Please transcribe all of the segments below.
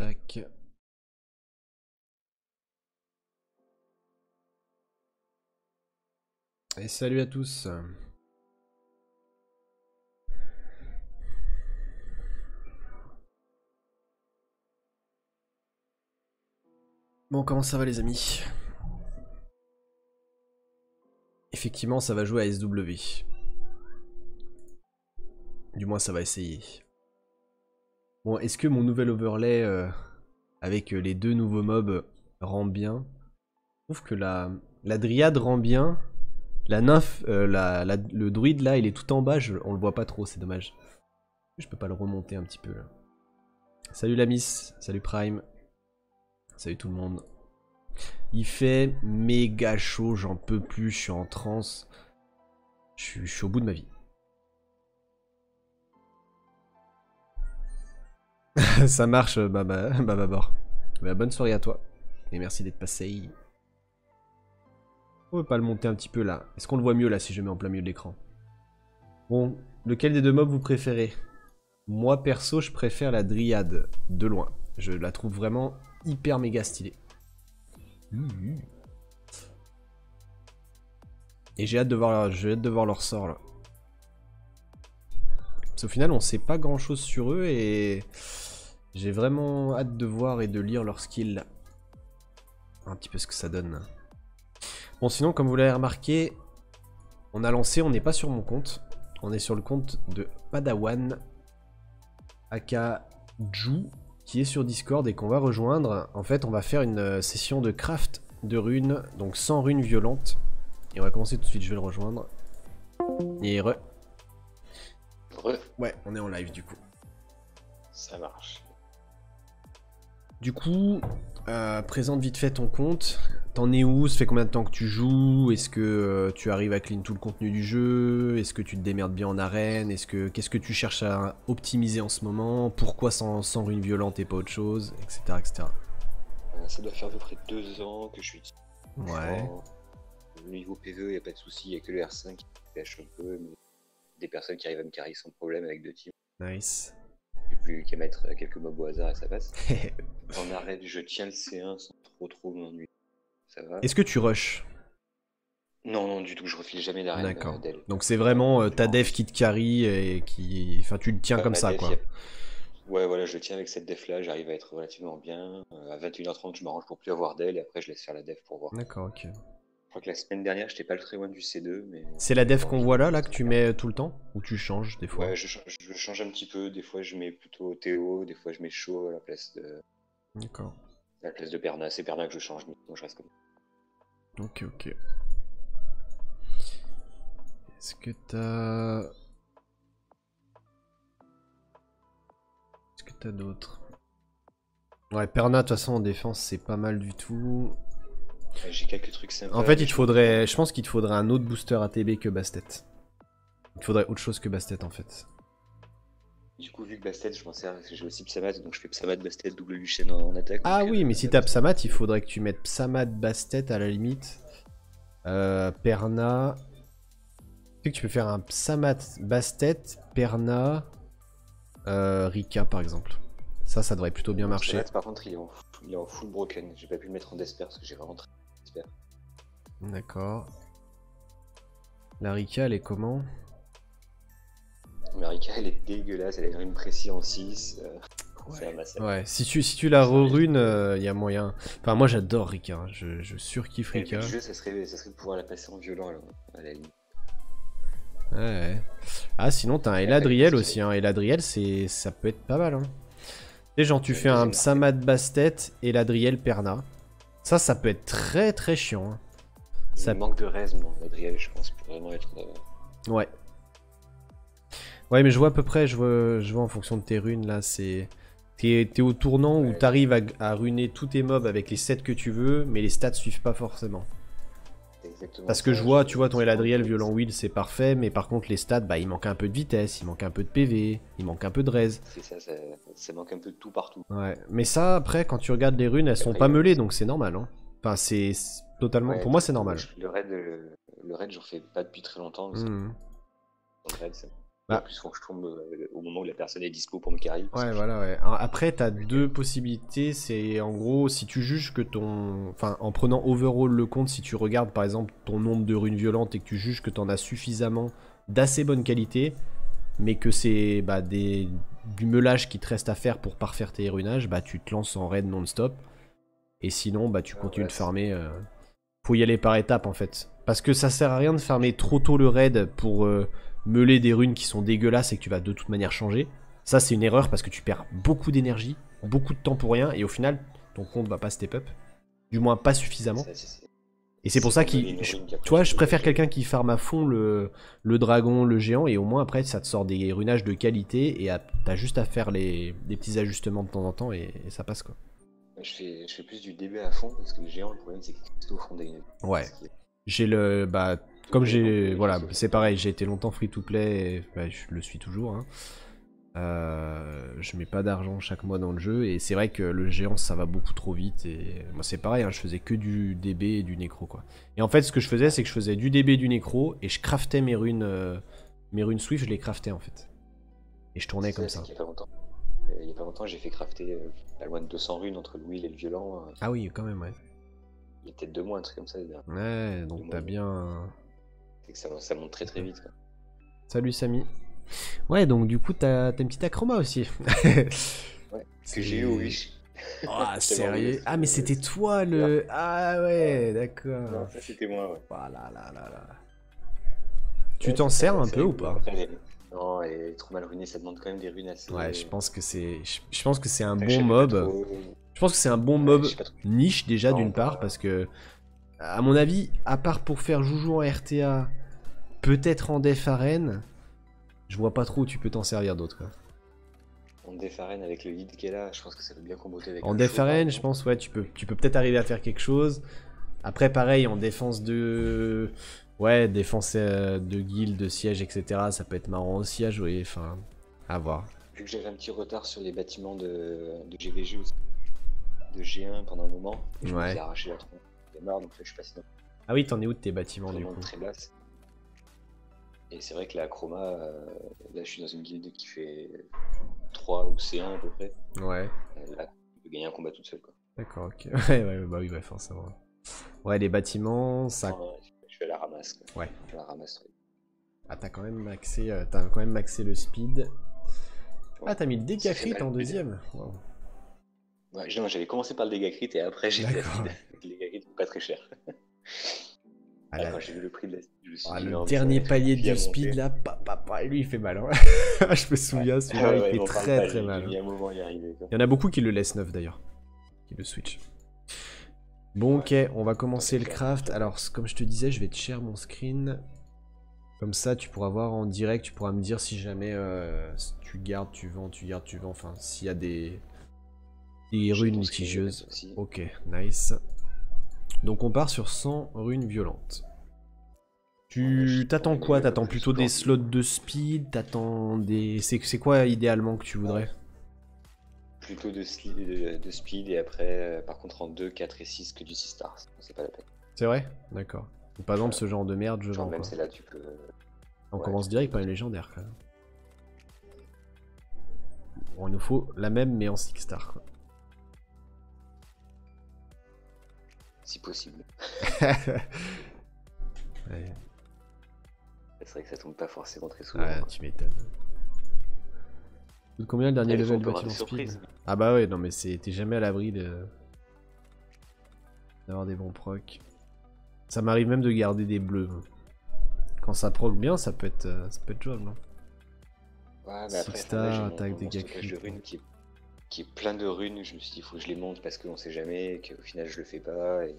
tac. Et salut à tous. Bon, comment ça va les amis? Effectivement, ça va jouer à SW. Du moins, ça va essayer. Bon, est-ce que mon nouvel overlay avec les deux nouveaux mobs rend bien? Je trouve que la dryade rend bien. La nymphe, le druide là, il est tout en bas, on le voit pas trop, c'est dommage. Je peux pas le remonter un petit peu là. Salut la miss, salut Prime. Salut tout le monde. Il fait méga chaud, j'en peux plus, je suis en transe. Je suis au bout de ma vie. Ça marche, bord. Bah, bonne soirée à toi. Et merci d'être passé. On peut pas le monter un petit peu là. Est-ce qu'on le voit mieux là si je mets en plein milieu de l'écran? Bon, lequel des deux mobs vous préférez? Moi perso, je préfère la dryade, de loin. Je la trouve vraiment hyper méga stylée. Et j'ai hâte de voir leur sort là. Parce qu'au final, on sait pas grand chose sur eux et j'ai vraiment hâte de voir et de lire leur skill là. Un petit peu ce que ça donne. Bon, sinon, comme vous l'avez remarqué, on a lancé, on n'est pas sur mon compte. On est sur le compte de Padawan aka Ju, qui est sur Discord et qu'on va rejoindre. En fait, on va faire une session de craft de runes, donc sans runes violentes. Et on va commencer tout de suite, je vais le rejoindre. Et re. Ouais, on est en live du coup. Ça marche. Du coup, présente vite fait ton compte. T'en es où? Ça fait combien de temps que tu joues? Est-ce que tu arrives à clean tout le contenu du jeu? Est-ce que tu te démerdes bien en arène? Qu'est-ce que tu cherches à optimiser en ce moment? Pourquoi sans runes violentes et pas autre chose? Etc. etc. Ça doit faire à peu près 2 ans que je suis dessus. Ouais. Au niveau PvE, il n'y a pas de souci, il n'y a que le R5 qui pêche un peu, mais des personnes qui arrivent à me carry sans problème avec 2 teams. Nice. J'ai plus qu'à mettre quelques mobs au hasard et ça passe. En arène, je tiens le C1 sans trop m'ennuyer. Ça va. Est-ce que tu rushes? Non, non, du tout, je refile jamais d'arène. D'accord. Donc c'est vraiment ta dev qui te carry et qui... Enfin, tu le tiens comme ça, quoi. Ouais, voilà, je le tiens avec cette def là, j'arrive à être relativement bien. À 21h30, je m'arrange pour plus avoir d'elle et après je laisse faire la def pour voir. D'accord, ok. Je crois que la semaine dernière, j'étais pas le très loin du C2, mais... C'est la def qu'on voit là que tu mets tout le temps? Ou tu changes des fois? Ouais, je change un petit peu, des fois je mets plutôt Théo, des fois je mets Shaw à la place de... D'accord. À la place de Perna, c'est Perna que je change, mais sinon je reste comme ça. Ok, ok. Est-ce que t'as... Est-ce que t'as d'autres? Ouais, Perna, de toute façon, en défense, c'est pas mal du tout. Ouais, j'ai quelques trucs sympas. En fait, je pense qu'il te faudrait un autre booster ATB que Bastet. Il te faudrait autre chose que Bastet, en fait. Du coup, vu que Bastet, je m'en sers parce que j'ai aussi Psamat, donc je fais Psamat, Bastet, double Luchen en attaque. Ah donc, oui, mais si t'as Psamat, il faudrait que tu mettes Psamat, Bastet à la limite. Perna... Tu sais que tu peux faire un Psamat, Bastet, Perna, Rika par exemple. Ça devrait plutôt bien marcher. Psamat, par contre, il est en full broken. J'ai pas pu le mettre en Desper parce que j'ai vraiment très Desper. D'accord. La Rika, elle est comment? Mais Rika, elle est dégueulasse, elle a une précis en 6. C'est un massacre. Ouais, si tu la re-rune, il y a moyen. Enfin, moi j'adore Rika, hein. Je surkiffe Et le Rika. but du jeu, ça serait de pouvoir la passer en violent alors, à la limite. Ouais. Ah, sinon t'as un Eladriel aussi, hein. Eladriel, ça peut être pas mal, hein. Et genre, tu fais un Psamat Bastet, Eladriel Perna. Ça peut être très très chiant, hein. Ça manque de res, moi, Adriel, je pense, pour vraiment être... Ouais. Ouais, mais je vois à peu près, je vois en fonction de tes runes, là, c'est... T'es au tournant où t'arrives à runer tous tes mobs avec les sets que tu veux, mais les stats suivent pas forcément. Parce que je vois, tu vois, ton Eladriel violent will, c'est parfait, mais par contre, les stats, bah, il manque un peu de vitesse, il manque un peu de PV, il manque un peu de res. C'est ça, ça manque un peu de tout partout. Ouais, mais ça, après, quand tu regardes les runes, elles sont pas meulées, donc c'est normal, hein. Enfin, c'est totalement... Pour moi, c'est normal. Le raid, j'en fais pas depuis très longtemps. Le raid, Bah. Plus quand je tombe au moment où la personne est dispo pour me carry. Ouais, voilà, ouais. Après, t'as deux possibilités. C'est en gros, si tu juges que ton. Enfin, en prenant overall le compte, si tu regardes par exemple ton nombre de runes violentes et que tu juges que t'en as suffisamment d'assez bonne qualité, mais que c'est bah, du meulage qui te reste à faire pour parfaire tes runages, bah tu te lances en raid non-stop. Et sinon, bah tu continues de farmer. Faut y aller par étapes en fait. Parce que ça sert à rien de farmer trop tôt le raid pour meuler des runes qui sont dégueulasses et que tu vas de toute manière changer. Ça c'est une erreur parce que tu perds beaucoup d'énergie, beaucoup de temps pour rien et au final ton compte va pas step up. Du moins pas suffisamment. Et c'est pour ça que, tu vois, je préfère quelqu'un qui farme à fond le dragon, le géant, et au moins après ça te sort des runages de qualité, et t'as juste à faire des petits ajustements de temps en temps, et ça passe quoi. Je fais plus du DB à fond, parce que le géant, le problème c'est qu'il est au fond des... Ouais. J'ai le... Bah, comme j'ai... Voilà, c'est pareil, j'ai été longtemps free to play, et, bah, je le suis toujours, hein. Je mets pas d'argent chaque mois dans le jeu et c'est vrai que le géant ça va beaucoup trop vite et moi c'est pareil hein, je faisais que du DB et du nécro quoi. Et en fait ce que je faisais c'est que je faisais du DB et du nécro et je craftais mes runes Swift, je les craftais en fait. Et je tournais comme ça. Il y a pas longtemps j'ai fait crafter pas loin de 200 runes entre le will et le violent. Ah oui quand même ouais. Il y a peut-être 2 mois un truc comme ça. Ouais donc t'as bien... C'est que ça monte très très vite quoi. Salut Samy. Ouais, donc du coup, t'as une petite acroma aussi. Ouais, que j'ai eu au Wish. Ah, sérieux? Ah, mais c'était toi le... Ah ouais, d'accord. Non, ça c'était moi, ouais. Voilà, là. Tu t'en sers un peu ou pas? Non, elle est trop mal runée, ça demande quand même des runes assez... Ouais, je pense que c'est un bon mob. Je pense que c'est un bon mob niche déjà d'une part, parce que, à mon avis, à part pour faire joujou en RTA, peut-être en def arène... Je vois pas trop où tu peux t'en servir d'autre quoi. En def arène avec le lead qu'elle a, je pense que ça peut bien comboter avec. En def arène, je pense ouais, tu peux peut-être arriver à faire quelque chose. Après pareil en défense de défense de guild, de siège, etc. Ça peut être marrant aussi à jouer. Enfin, à voir. Vu que j'avais un petit retard sur les bâtiments de GVG aussi, de G1 pendant un moment, je me suis arraché la tronche. J'ai marre donc là je suis passé dans... Ah oui, t'en es où de tes bâtiments du coup? Très basse. Et c'est vrai que la chroma, là je suis dans une guilde qui fait 3 ou C1 à peu près. Ouais. Là, tu peux gagner un combat toute seule quoi. D'accord, ok. Ouais, bah oui, forcément. Ouais, les bâtiments, ça... Je suis à la ramasse quoi. Ouais. Je la ramasse. Ouais. Ah, t'as quand même maxé le speed. Ah, t'as mis le dégâts crit en deuxième. Wow. Ouais, non, j'avais commencé par le dégâts crit et après j'ai fait le dégâts crit pas très cher. Quand j'ai vu le prix de la... le dernier palier de speed là, lui il fait mal. Hein. Je me souviens, celui-là il fait très mal. Il y en a beaucoup qui le laissent neuf d'ailleurs, qui le switch. Bon ok, on va commencer le craft. Alors comme je te disais, je vais te share mon screen. Comme ça tu pourras voir en direct, tu pourras me dire si jamais si tu gardes, tu vends, enfin s'il y a des runes litigieuses. Ok, nice. Donc on part sur 100 runes violentes. Tu t'attends quoi? T'attends plutôt des slots de speed? T'attends des... C'est quoi idéalement que tu voudrais? Plutôt de speed et après par contre en 2, 4 et 6 que du 6 stars. C'est pas la peine. C'est vrai? D'accord. Par exemple ce genre de merde je vends même quoi. c'est là tu peux... On commence direct par une légendaire quand même. Bon, il nous faut la même mais en 6 stars quoi. Si possible. Ouais. C'est vrai que ça tombe pas forcément très souvent. Ouais, tu m'étonnes. Combien le dernier level de bâtiment speed? Ah bah ouais, non mais t'es jamais à l'abri d'avoir des bons procs. Ça m'arrive même de garder des bleus. Quand ça proc bien, ça peut être jouable. Hein. Ouais, mais après, star, attaque, dégâts de runes qui est plein de runes. Je me suis dit, il faut que je les monte parce qu'on sait jamais, et qu'au final je le fais pas. Et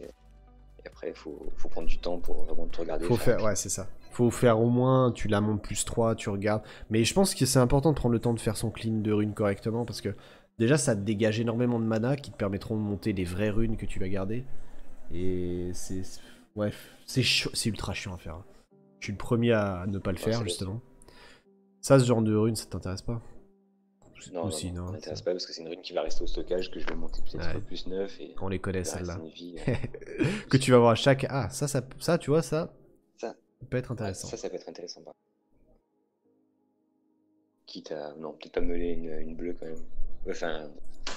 après, il faut prendre du temps pour vraiment te regarder. Ouais, c'est ça. Faut faire au moins, tu la montes plus 3, tu regardes. Mais je pense que c'est important de prendre le temps de faire son clean de runes correctement parce que déjà ça te dégage énormément de mana qui te permettront de monter les vraies runes que tu vas garder. Et c'est... Ouais, c'est ultra chiant à faire. Je suis le premier à ne pas le faire justement. Ça, ce genre de runes, ça t'intéresse pas? Non, ça m'intéresse pas parce que c'est une rune qui va rester au stockage, que je vais monter peut-être plus 9 et... On les connaît celles-là. Que tu vas voir à chaque... Ah, ça tu vois, ça peut être intéressant. Ça peut être intéressant. Quitte à. Non, peut-être pas meuler une bleue quand même. Enfin,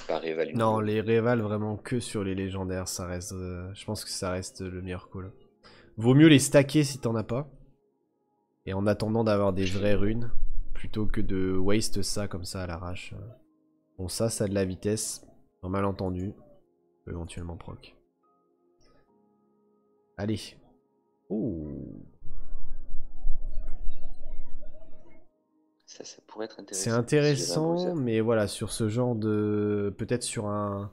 pas rival une Non, bleue. les révals vraiment que sur les légendaires, ça reste. Je pense que ça reste le meilleur call. Vaut mieux les stacker si t'en as pas. Et en attendant d'avoir des vraies runes, plutôt que de waste ça comme ça à l'arrache. Bon, ça a de la vitesse. En malentendu, peut éventuellement proc. Allez. Ouh. Ça pourrait être C'est intéressant. Si j'avais un bruiser. intéressant, mais voilà, sur ce genre de. Peut-être sur un.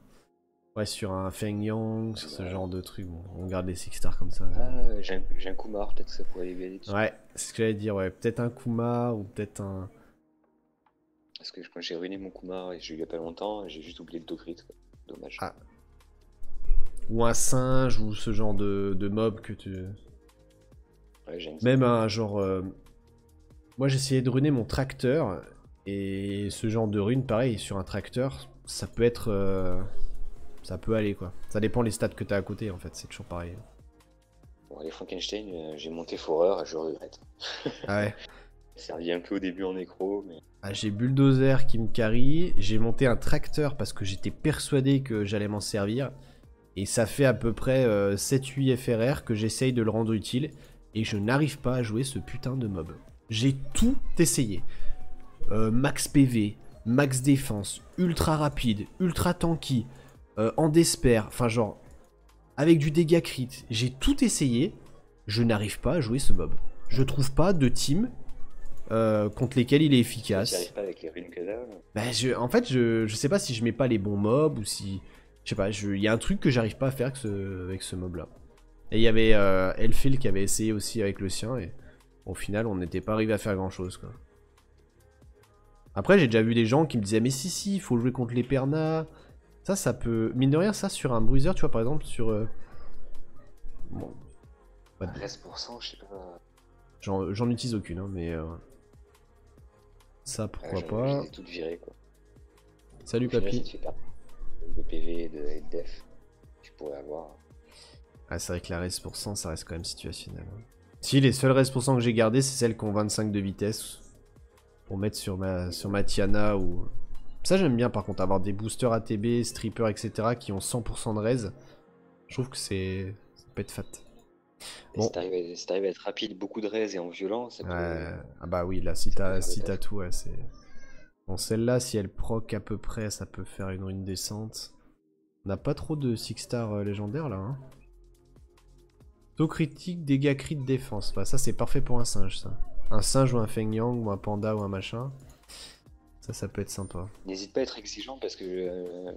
Ouais, sur un Feng Yang, sur ce Ouais. genre de truc. Bon, on garde les Six Stars comme ça. Ah, j'ai un Kumar, peut-être que ça pourrait lui aller dessus. Ouais, c'est ce que j'allais dire, ouais. Peut-être un Kuma ou peut-être un. Parce que quand j'ai ruiné mon Kumar et j'ai eu il y a pas longtemps, j'ai juste oublié le Tokrit. Dommage. Ah. Ou un singe ou ce genre de mob que tu. Ouais, j'aime ça. Même un genre. Moi j'essayais de runer mon tracteur. Et ce genre de rune, pareil, sur un tracteur, ça peut être. Ça peut aller quoi. Ça dépend les stats que t'as à côté en fait, c'est toujours pareil. Bon, les Frankenstein, j'ai monté Foreur et je regrette. Ah ouais. Servi un peu au début en nécro, mais. Ah, j'ai Bulldozer qui me carry. J'ai monté un tracteur parce que j'étais persuadé que j'allais m'en servir. Et ça fait à peu près 7-8 FRR que j'essaye de le rendre utile. Et je n'arrive pas à jouer ce putain de mob. J'ai tout essayé. Max PV, max défense, ultra rapide, ultra tanky, en despair, enfin genre, avec du dégât crit. J'ai tout essayé, je n'arrive pas à jouer ce mob. Je trouve pas de team contre lesquels il est J'y efficace. arrive pas avec les runes que là. Bah, en fait, je sais pas si je mets pas les bons mobs ou si... Je sais pas, il y a un truc que j'arrive pas à faire avec ce mob là. Et il y avait Elphil qui avait essayé aussi avec le sien et au final on n'était pas arrivé à faire grand chose quoi. Après j'ai déjà vu des gens qui me disaient mais si il faut jouer contre les Perna. Ça peut... Mine de rien ça sur un bruiser tu vois par exemple sur... Bon... Pas de... 13%, je sais pas. J'en utilise aucune hein, mais... Ça pourquoi Je pas. les ai toutes virées quoi. Salut Au final, papy. ça te fait perdre de PV et de def. Tu pourrais avoir. Ah, c'est vrai que la res pour cent, ça reste quand même situationnel. Si, les seules res pour cent que j'ai gardées, c'est celles qui ont 25 de vitesse. Pour mettre sur ma Tiana ou... Ça, j'aime bien par contre, avoir des boosters ATB, strippers, etc. qui ont 100% de res. Je trouve que c'est... Ça peut être fat. Et Bon. si t'arrives à être rapide, beaucoup de raise et en violent, ça peut. Ah bah oui, là, si ça peut t'as faire le taf. tout, ouais, c'est... Bon, celle-là, si elle proc à peu près, ça peut faire une rune décente. On n'a pas trop de 6 stars légendaires, là, hein. Taux critique, dégâts crit, défense. Bah, ça, c'est parfait pour un singe, ça. Un singe ou un Feng Yang ou un panda ou un machin. Ça peut être sympa. N'hésite pas à être exigeant parce que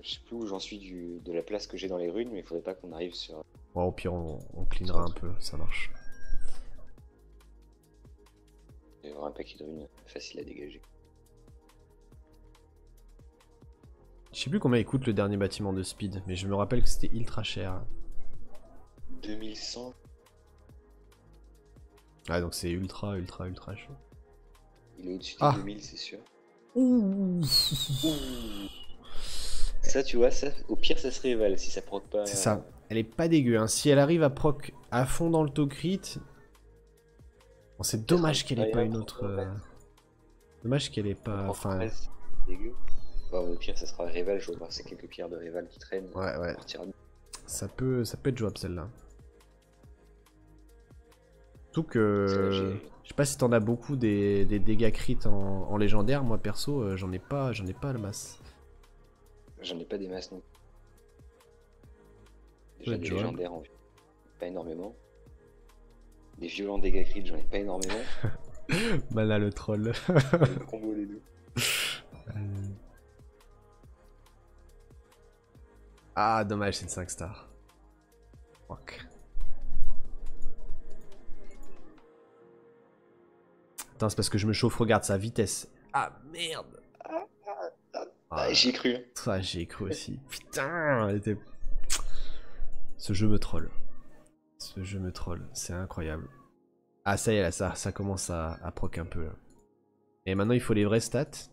je sais plus où j'en suis de la place que j'ai dans les runes, mais il faudrait pas qu'on arrive sur. Bon, au pire, on cleanera un peu, ça marche. Il y avoir un paquet de runes facile à dégager. Je sais plus combien il coûte le dernier bâtiment de speed, mais je me rappelle que c'était ultra cher. 2100. Ah, donc c'est ultra chaud. Il est au-dessus des Ah. 2000, c'est sûr. Ouh. Ça, tu vois, ça, au pire, ça se révèle si ça proc pas. C'est ça. Elle est pas dégueu, hein. Si elle arrive à proc à fond dans le taux crit... Bon, c'est dommage qu'elle ait pas une autre... Dommage qu'elle ait pas... Enfin... Dégueu. Bon, au pire, ça sera rival, je vais voir ces quelques pierres de rival qui traînent. Ouais. Ça peut être jouable celle-là. Surtout que... Je sais pas si t'en as beaucoup des dégâts crit en légendaire, moi perso j'en ai pas à la masse. J'en ai pas des masses non. Déjà des légendaires pas énormément. Des violents dégâts crit, j'en ai pas énormément. Mana le troll. Le combo les deux. Ah dommage c'est une 5 star. Fuck. Attends, c'est parce que je me chauffe, regarde sa vitesse. Ah merde. J'y ai cru. Ça, j'y ai cru aussi. Putain, elle était... Ce jeu me troll. C'est incroyable. Ah ça y est, là, ça commence à proc un peu. Là. Et maintenant, il faut les vraies stats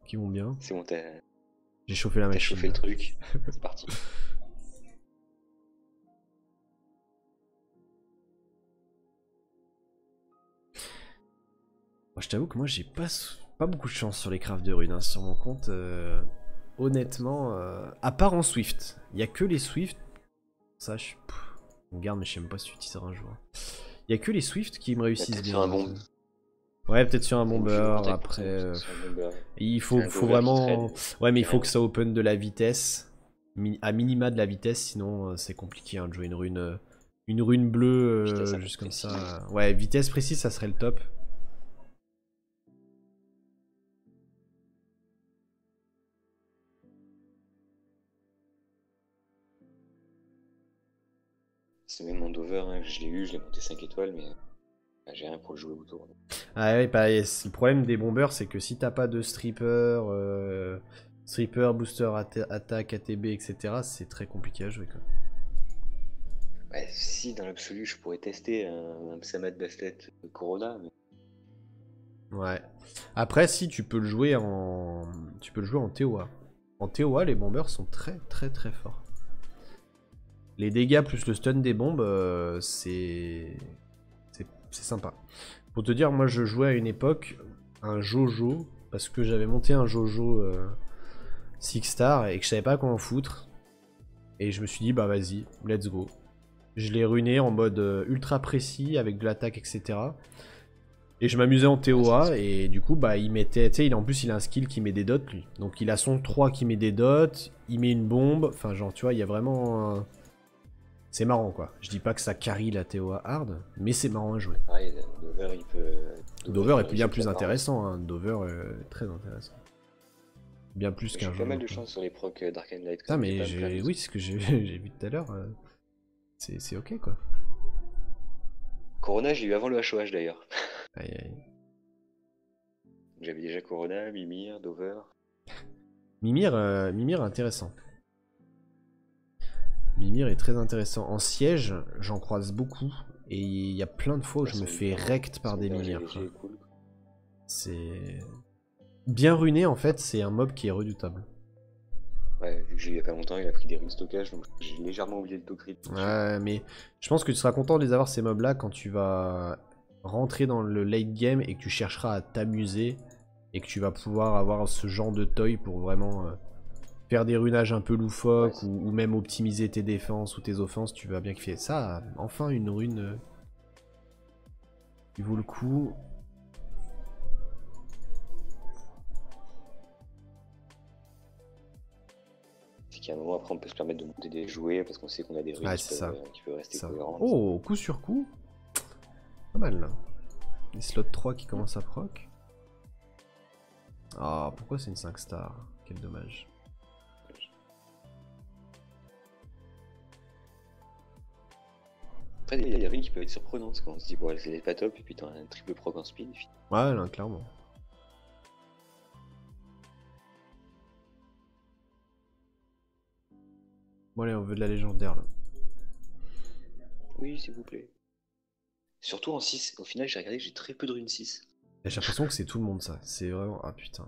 qui vont bien. C'est bon, j'ai chauffé la machine. T'as chauffé le truc. C'est parti. Je t'avoue que moi j'ai pas Pas beaucoup de chance sur les crafts de runes hein, sur mon compte. Honnêtement, à part en Swift. Il n'y a que les Swift. Ça, je on garde, mais je sais même pas si tu utiliseras un jour. Il n'y a que les Swift qui me réussissent bien. Sur un bomb. Ouais, peut-être sur un bomber. Après, Après, il un faut dover qui vraiment. traîne. Ouais, mais il faut que ça open de la vitesse. À minima de la vitesse, sinon c'est compliqué hein, de jouer une rune bleue Vitesse juste comme précise. ça. Ouais, vitesse précise, ça serait le top. C'est même mon dover, hein, que je l'ai eu, je l'ai monté 5 étoiles, mais j'ai rien pour le jouer autour. Ah ouais, bah, le problème des bombers, c'est que si t'as pas de stripper, booster, attaque, ATB, etc., c'est très compliqué à jouer quoi. Ouais, si dans l'absolu je pourrais tester un Psamat Bastet Corona, mais Ouais. Après, si tu peux le jouer en TOA. En TOA, les bombers sont très très très forts. Les dégâts plus le stun des bombes, c'est sympa. Pour te dire, moi je jouais à une époque un Jojo, parce que j'avais monté un Jojo 6 star et que je savais pas comment foutre. Et je me suis dit, bah vas-y, let's go. Je l'ai ruiné en mode ultra précis, avec de l'attaque, etc. Et je m'amusais en TOA, et du coup, bah il mettait, tu sais, en plus il a un skill qui met des dots, lui. Donc il a son 3 qui met des dots, il met une bombe, enfin genre, tu vois, il y a vraiment... C'est marrant quoi. Je dis pas que ça carry la TOA hard, mais c'est marrant à jouer. pareil, Dover il peut. Dover est bien plus intéressant, hein. Dover est très intéressant. Bien plus qu'un jeu. J'ai pas mal de chance sur les procs Dark and Light. Ah mais oui, c'est ce que j'ai vu tout à l'heure. C'est ok quoi. Corona, j'ai eu avant le HOH d'ailleurs. Aïe aïe. J'avais déjà Corona, Mimir, Dover. Mimir intéressant. Mimir est très intéressant. En siège, j'en croise beaucoup. Et il y a plein de fois où je me fais rect par des Mimirs. Cool. C'est... Bien runé en fait, c'est un mob qui est redoutable. Ouais, vu que j'ai eu il y a pas longtemps, il a pris des runes stockage, donc j'ai légèrement oublié le tocrit. Ouais, mais je pense que tu seras content de les avoir ces mobs là quand tu vas rentrer dans le late game et que tu chercheras à t'amuser et que tu vas pouvoir avoir ce genre de toy pour vraiment faire des runages un peu loufoques, ouais, ou même optimiser tes défenses ou tes offenses. Tu vas bien kiffer ça. Enfin une rune qui vaut le coup. C'est qu'à un moment après on peut se permettre de monter des jouets parce qu'on sait qu'on a des runes qui peuvent rester cohérentes. Oh, coup sur coup. Pas mal là. Les slots 3 qui commencent à proc. Ah, pourquoi c'est une 5 star? Quel dommage. Après, il y a des runes qui peuvent être surprenantes quand on se dit, bon, c'est pas top, et puis t'as un triple proc en speed. Ouais, là, clairement. Bon, allez, on veut de la légendaire là. Oui, s'il vous plaît. Surtout en 6. Au final, j'ai regardé, j'ai très peu de runes 6. J'ai l'impression que c'est tout le monde ça. C'est vraiment. Ah putain.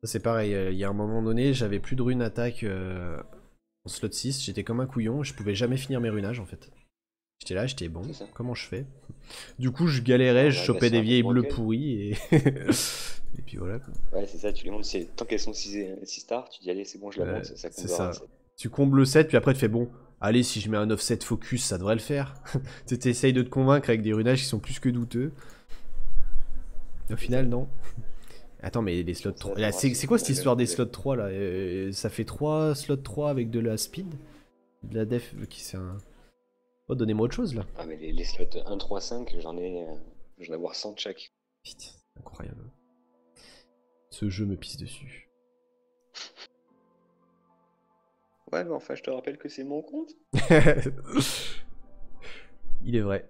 C'est pareil. Il y a un moment donné, j'avais plus de runes attaque en slot 6. J'étais comme un couillon. Je pouvais jamais finir mes runages en fait. J'étais là, j'étais bon. Comment je fais? Du coup, je galérais, je chopais des vieilles bleues pourries et. Et puis voilà quoi. Ouais, c'est ça, tu les montes, tant qu'elles sont 6 stars, tu dis allez, c'est bon, je la monte, ça c'est ça. Tu combles le 7, puis après tu fais bon, allez, si je mets un offset focus, ça devrait le faire. Tu essayes de te convaincre avec des runages qui sont plus que douteux. Au final, non. Attends, mais les slots 3. C'est quoi cette histoire des slots 3 là? Ça fait 3 slots 3 avec de la speed? De la def qui c'est un. Oh, donnez-moi autre chose là. Ah, mais les slots 1, 3, 5, j'en ai avoir 100 de chaque. Putain, incroyable. Ce jeu me pisse dessus. Ouais, mais enfin, je te rappelle que c'est mon compte. Il est vrai.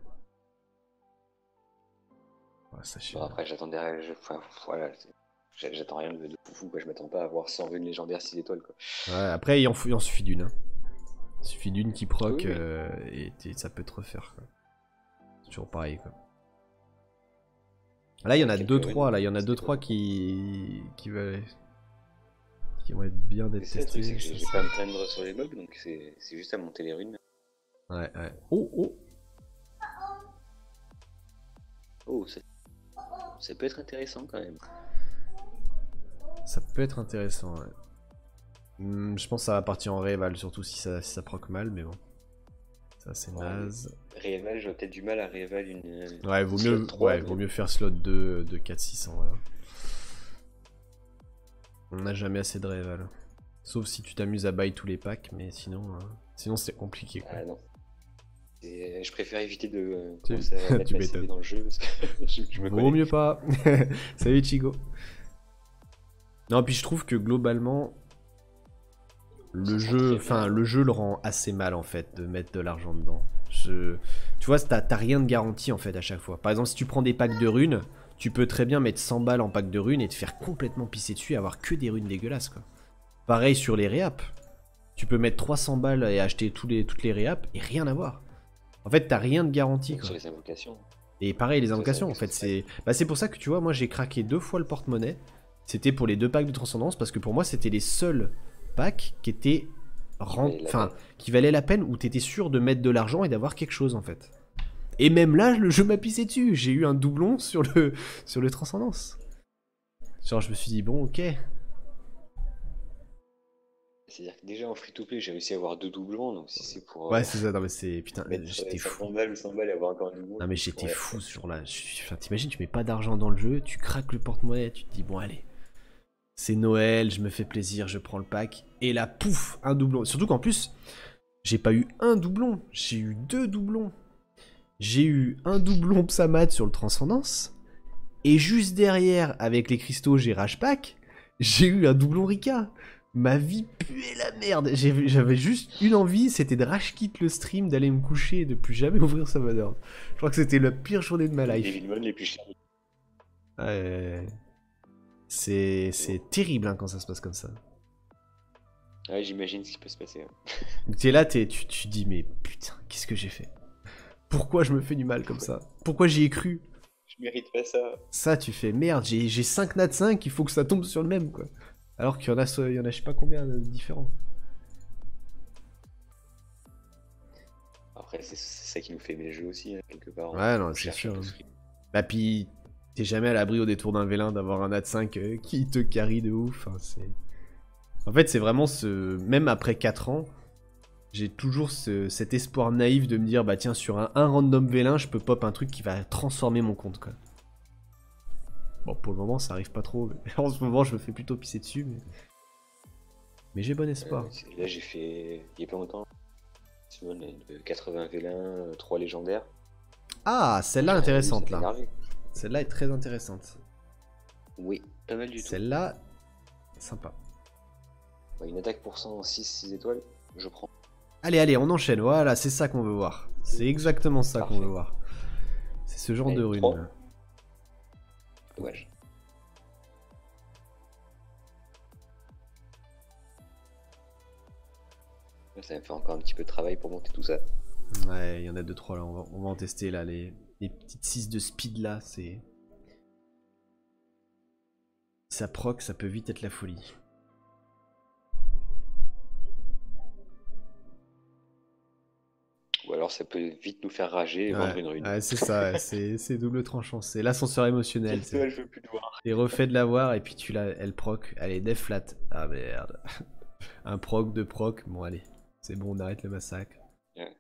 Ouais, bon, après, j'attendais. Voilà, j'attends rien de foufou, quoi. Je m'attends pas à avoir 100 runes légendaires 6 étoiles, quoi. Ouais, après, il en suffit d'une. Hein. Il suffit d'une qui proc et ça peut te refaire. C'est toujours pareil, quoi. Là, il y en a 2-3, là, il y en a 2-3 qui vont être bien d'être testés. J'ai pas à me plaindre sur les mobs, donc c'est juste à monter les runes. Ouais, ouais. Oh, oh. Oh, ça... Ça peut être intéressant quand même. Ça peut être intéressant, ouais. Je pense que ça va partir en rééval, surtout si ça proc mal, mais bon. Ça, c'est naze. Rééval, j'aurais peut-être du mal à rééval une. Ouais, vaut mieux, 3, ouais, vaut mieux faire slot 2 de 4-6 en vrai. On n'a jamais assez de rééval. Sauf si tu t'amuses à buy tous les packs, mais sinon c'est compliqué quoi. Ah non. Je préfère éviter de commencer à mettre ma CV dans le jeu parce que je me Vaut mieux pas. Salut Chigo. Non, puis je trouve que globalement, le jeu le rend assez mal en fait de mettre de l'argent dedans. Tu vois, t'as rien de garanti en fait à chaque fois. Par exemple, si tu prends des packs de runes, tu peux très bien mettre 100 balles en pack de runes et te faire complètement pisser dessus et avoir que des runes dégueulasses quoi. Pareil sur les réaps. Tu peux mettre 300 balles et acheter toutes les réaps et rien avoir. En fait, t'as rien de garanti quoi. Sur les invocations. Et pareil, les invocations en fait, c'est pour ça que tu vois, moi j'ai craqué 2 fois le porte-monnaie. C'était pour les 2 packs de transcendance parce que pour moi c'était les seuls packs qui étaient qui valaient la peine où t'étais sûr de mettre de l'argent et d'avoir quelque chose en fait. Et même là, le jeu m'a pissé dessus. J'ai eu un doublon sur le transcendance. Genre je me suis dit bon ok. C'est-à-dire que déjà en free-to-play, j'ai réussi à avoir 2 doublons, donc si c'est pour. Ouais, c'est ça, non mais c'est. Putain, j'étais fou. 50 balles ou 100 balles et avoir encore un doublon. Non mais j'étais fou sur la. Enfin, t'imagines, tu mets pas d'argent dans le jeu, tu craques le porte-monnaie, tu te dis bon, allez. C'est Noël, je me fais plaisir, je prends le pack. Et là, pouf, un doublon. Surtout qu'en plus, j'ai pas eu un doublon, j'ai eu 2 doublons. J'ai eu un doublon Psamat sur le Transcendance. Et juste derrière, avec les cristaux, j'ai Rage Pack. J'ai eu un doublon Rika. Ma vie puait la merde. J'avais juste une envie, c'était de rage quit le stream, d'aller me coucher et de plus jamais ouvrir Savannah. Je crois que c'était la pire journée de ma life. Les Villemon les plus chers. C'est terrible hein, quand ça se passe comme ça. Ouais, j'imagine ce qui peut se passer. T'es là, tu dis mais putain, qu'est-ce que j'ai fait? Pourquoi je me fais du mal comme ça? Pourquoi j'y ai cru? Je mérite pas ça. Ça, tu fais merde, j'ai 5 nat 5, il faut que ça tombe sur le même quoi. Alors qu'il y en a je sais pas combien de différents. Après, c'est ça qui nous fait aimer le jeu aussi, hein, quelque part. Ouais, non, c'est sûr. Bah, puis, t'es jamais à l'abri au détour d'un vélin d'avoir un nat5 qui te carry de ouf. Hein, en fait, c'est vraiment ce. Même après 4 ans, j'ai toujours cet espoir naïf de me dire, bah tiens, sur un random vélin, je peux pop un truc qui va transformer mon compte quoi. Bon, pour le moment, ça arrive pas trop. Mais en ce moment, je me fais plutôt pisser dessus. Mais j'ai bon espoir. Là, j'ai fait, il y a pas longtemps, de 80 vélins, 3 légendaires. Ah, celle-là intéressante, là. Celle-là est très intéressante. Oui, pas mal du tout. Celle-là, sympa. Une attaque pour 100 en 6 étoiles, je prends. Allez, on enchaîne. Voilà, c'est ça qu'on veut voir. C'est exactement ça qu'on veut voir. C'est ce genre de rune. Dommage. Ça me fait encore un petit peu de travail pour monter tout ça. Ouais, il y en a 2-3 là, on va en tester là. Les petites 6 de speed là, c'est. Ça proc, ça peut vite être la folie. Ou alors ça peut vite nous faire rager et vendre une rune. Ouais, c'est ça, c'est double tranchant. C'est l'ascenseur émotionnel. Je veux plus le voir. T'es refait de l'avoir et puis elle proc. Allez, def flat. Ah merde. Un proc, 2 proc. Bon, allez. C'est bon, on arrête le massacre. Ouais.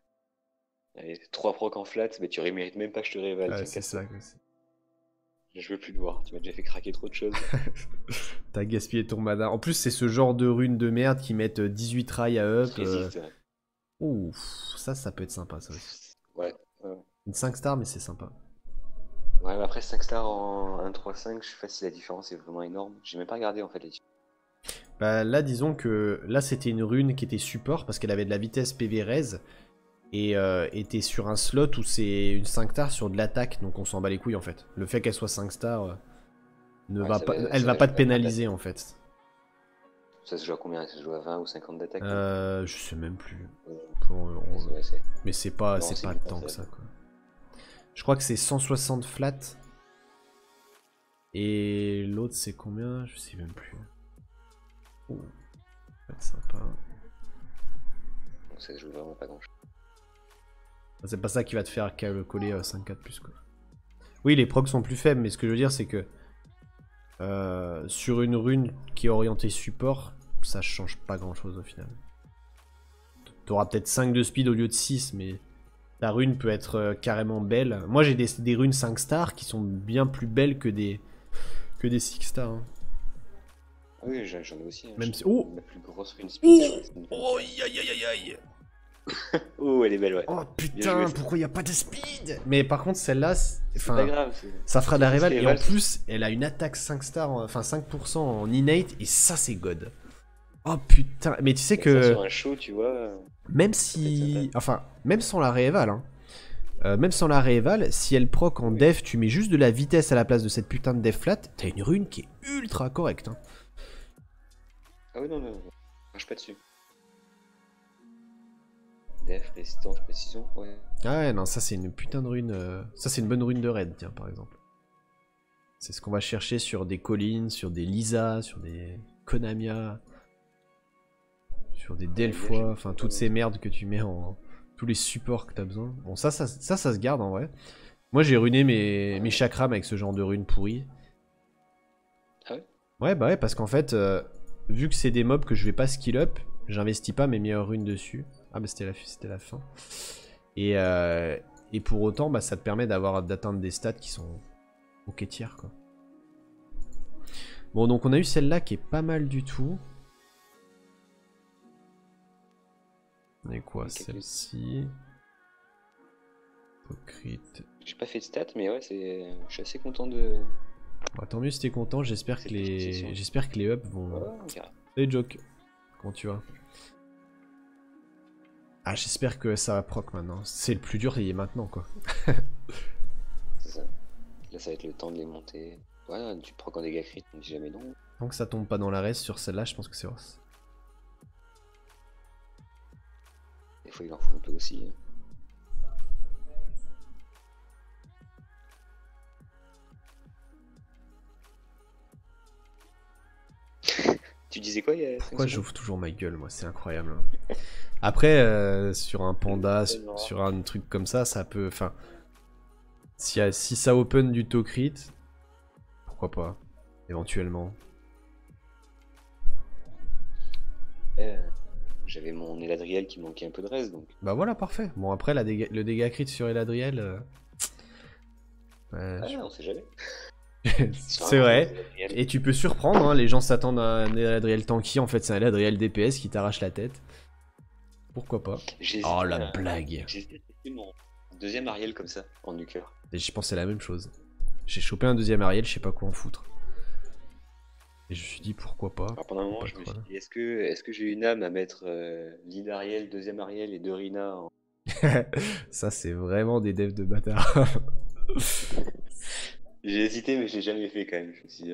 Allez, 3 proc en flat, mais tu mérites même pas que je te révèle. Ouais, c'est ça. Je veux plus le voir. Tu m'as déjà fait craquer trop de choses. T'as gaspillé ton mana. En plus, c'est ce genre de runes de merde qui mettent 18 try à up. Ouf, ça peut être sympa ça aussi. Ouais. Une 5 stars, mais c'est sympa. Ouais, mais après 5 stars en 1-3-5, je sais pas si la différence est vraiment énorme. J'ai même pas regardé en fait les. Bah là, disons que là c'était une rune qui était support parce qu'elle avait de la vitesse PV res et était sur un slot où c'est une 5 stars sur de l'attaque, donc on s'en bat les couilles en fait. Le fait qu'elle soit 5 stars elle va pas te pénaliser en fait. Ça se joue à combien? Ça se joue à 20 ou 50 d'attaque? Je sais même plus. Mais c'est pas tant que ça quoi. Je crois que c'est 160 flat. Et l'autre c'est combien? Je sais même plus. Oh, ça va être sympa. Donc ça se joue vraiment pas grand chose. C'est pas ça qui va te faire coller 5-4 plus quoi. Oui, les procs sont plus faibles, mais ce que je veux dire, c'est que sur une rune qui est orientée support, ça change pas grand chose au final. T'auras peut-être 5 de speed au lieu de 6, mais ta rune peut être carrément belle. Moi, j'ai des runes 5 stars qui sont bien plus belles que des 6 stars. Hein. Ah oui, j'en ai aussi. Hein. Même si... Oh, la plus grosse rune speed. oh, aïe aïe aïe aïe. Oh, elle est belle, ouais. Oh putain, pourquoi il n'y a pas de speed? Mais par contre, celle-là, c'est pas grave. Ça fera de la rival. Et en plus, elle a une attaque 5 stars, enfin 5% en innate, et ça, c'est god. Oh putain, mais tu sais que. Ça, sur un show, tu vois. Même si. Enfin, même sans la rééval, hein. Même sans la rééval, si elle proc en def, tu mets juste de la vitesse à la place de cette putain de def flat, t'as une rune qui est ultra correcte. Hein. Ah oui, non, marche pas dessus. Def, résistance, précision, ouais. Ah ouais, non, ça c'est une putain de rune. Ça c'est une bonne rune de raid, tiens, par exemple. C'est ce qu'on va chercher sur des collines, sur des Lisa, sur des Konamia, sur des Delphois, enfin toutes ces merdes que tu mets en. Tous les supports que t'as besoin. Bon, ça se garde en vrai. Moi j'ai ruiné mes chakras avec ce genre de rune pourrie. Ah ouais? Ouais, bah ouais, parce qu'en fait, vu que c'est des mobs que je vais pas skill up, j'investis pas mes meilleures runes dessus. Ah bah c'était la fin. Et pour autant, bah, ça te permet d'atteindre des stats qui sont ok tiers quoi. Bon donc on a eu celle-là qui est pas mal du tout. On est quoi celle-ci? Hypocrite. J'ai pas fait de stats mais ouais je suis assez content de... Bah, tant mieux si t'es content, j'espère que les ups vont... Okay. Salut Joke, comment tu vas? Ah, j'espère que ça va proc maintenant. C'est le plus dur, il est maintenant quoi. C'est ça. Là, ça va être le temps de les monter. Ouais, tu proc en dégâts crit, on dit jamais non. Tant que ça tombe pas dans la reste sur celle-là, je pense que c'est horse. Des fois, il en faut un peu aussi. Tu disais quoi? Pourquoi j'ouvre toujours ma gueule, moi? C'est incroyable. Hein. Après, sur un panda, sur un truc comme ça, ça peut... Enfin, si ça open du to crit, pourquoi pas, éventuellement. J'avais mon Eladriel qui manquait un peu de reste, donc... Bah voilà, parfait. Bon, après, le dégât crit sur Eladriel... on sait jamais. C'est vrai. Et tu peux surprendre, hein, les gens s'attendent à un Eladriel tanky, en fait c'est un Eladriel DPS qui t'arrache la tête. Pourquoi pas? Oh la blague. J'ai testé mon deuxième Ariel comme ça, en nuker. Et je pensais la même chose. J'ai chopé un deuxième Ariel, je sais pas quoi en foutre. Et je me suis dit pourquoi pas. Alors pendant un moment je me suis dit est-ce que j'ai une âme à mettre lead Ariel, deuxième Ariel et deux Rina en... Ça c'est vraiment des devs de bâtard. J'ai hésité mais j'ai jamais fait quand même, je me suis dit.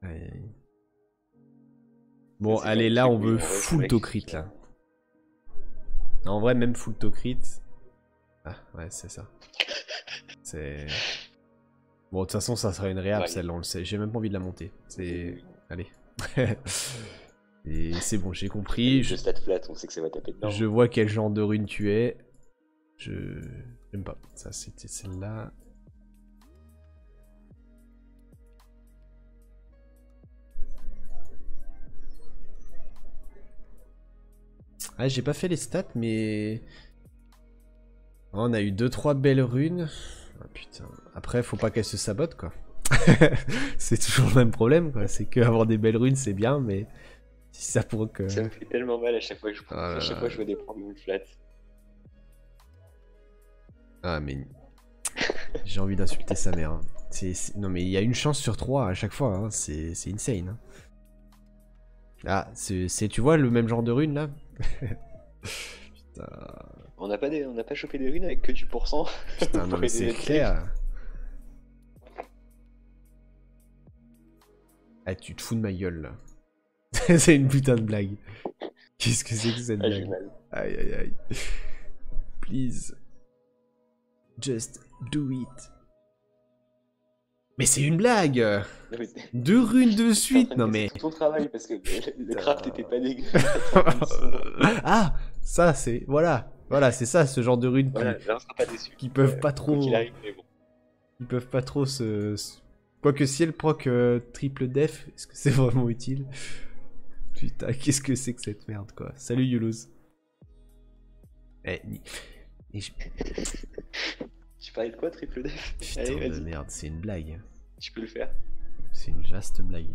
Aïe. Bon allez là on veut full to crit là. En vrai même full to crit. Ah ouais c'est ça. C'est... Bon de toute façon ça sera une réhab celle-là on le sait. J'ai même pas envie de la monter. C'est... Allez. Et c'est bon j'ai compris. Je stat flat on sait que ça va taper dedans. Je vois quel genre de rune tu es. J'aime pas. Ça c'était celle-là. Ah, j'ai pas fait les stats, mais... Oh, on a eu 2-3 belles runes. Ah, putain. Après, faut pas qu'elles se sabotent, quoi. C'est toujours le même problème, quoi. C'est que avoir des belles runes, c'est bien, mais... Si ça pour que... Ça me fait tellement mal à chaque fois que je vois des problèmes flat. Ah, mais... J'ai envie d'insulter sa mère. Hein. Non, mais il y a une chance sur 3 à chaque fois. Hein. C'est insane. Hein. Ah, tu vois le même genre de rune, là? Putain. On n'a pas chopé des runes avec que du pourcent. Putain, non mais c'est clair. Ah, tu te fous de ma gueule là. C'est une putain de blague. Qu'est-ce que c'est que cette blague? Aïe aïe aïe. Please. Just do it. Mais c'est une blague. 2 runes de suite, non mais... C'est ton travail parce que le craft était pas dégueu. Ah, ça c'est... Voilà. Voilà, c'est ça, ce genre de runes Voilà, là, on sera pas déçu. qui peuvent pas trop... Quoi qu'il arrive, mais bon. Ils peuvent pas trop Quoique si elle proc triple def, est-ce que c'est vraiment utile? Putain, qu'est-ce que c'est que cette merde, quoi. Salut Yulouz. Eh, Tu parlais de quoi, triple def? Putain Allez, de vas-y, merde, c'est une blague. tu peux le faire. C'est une vaste blague.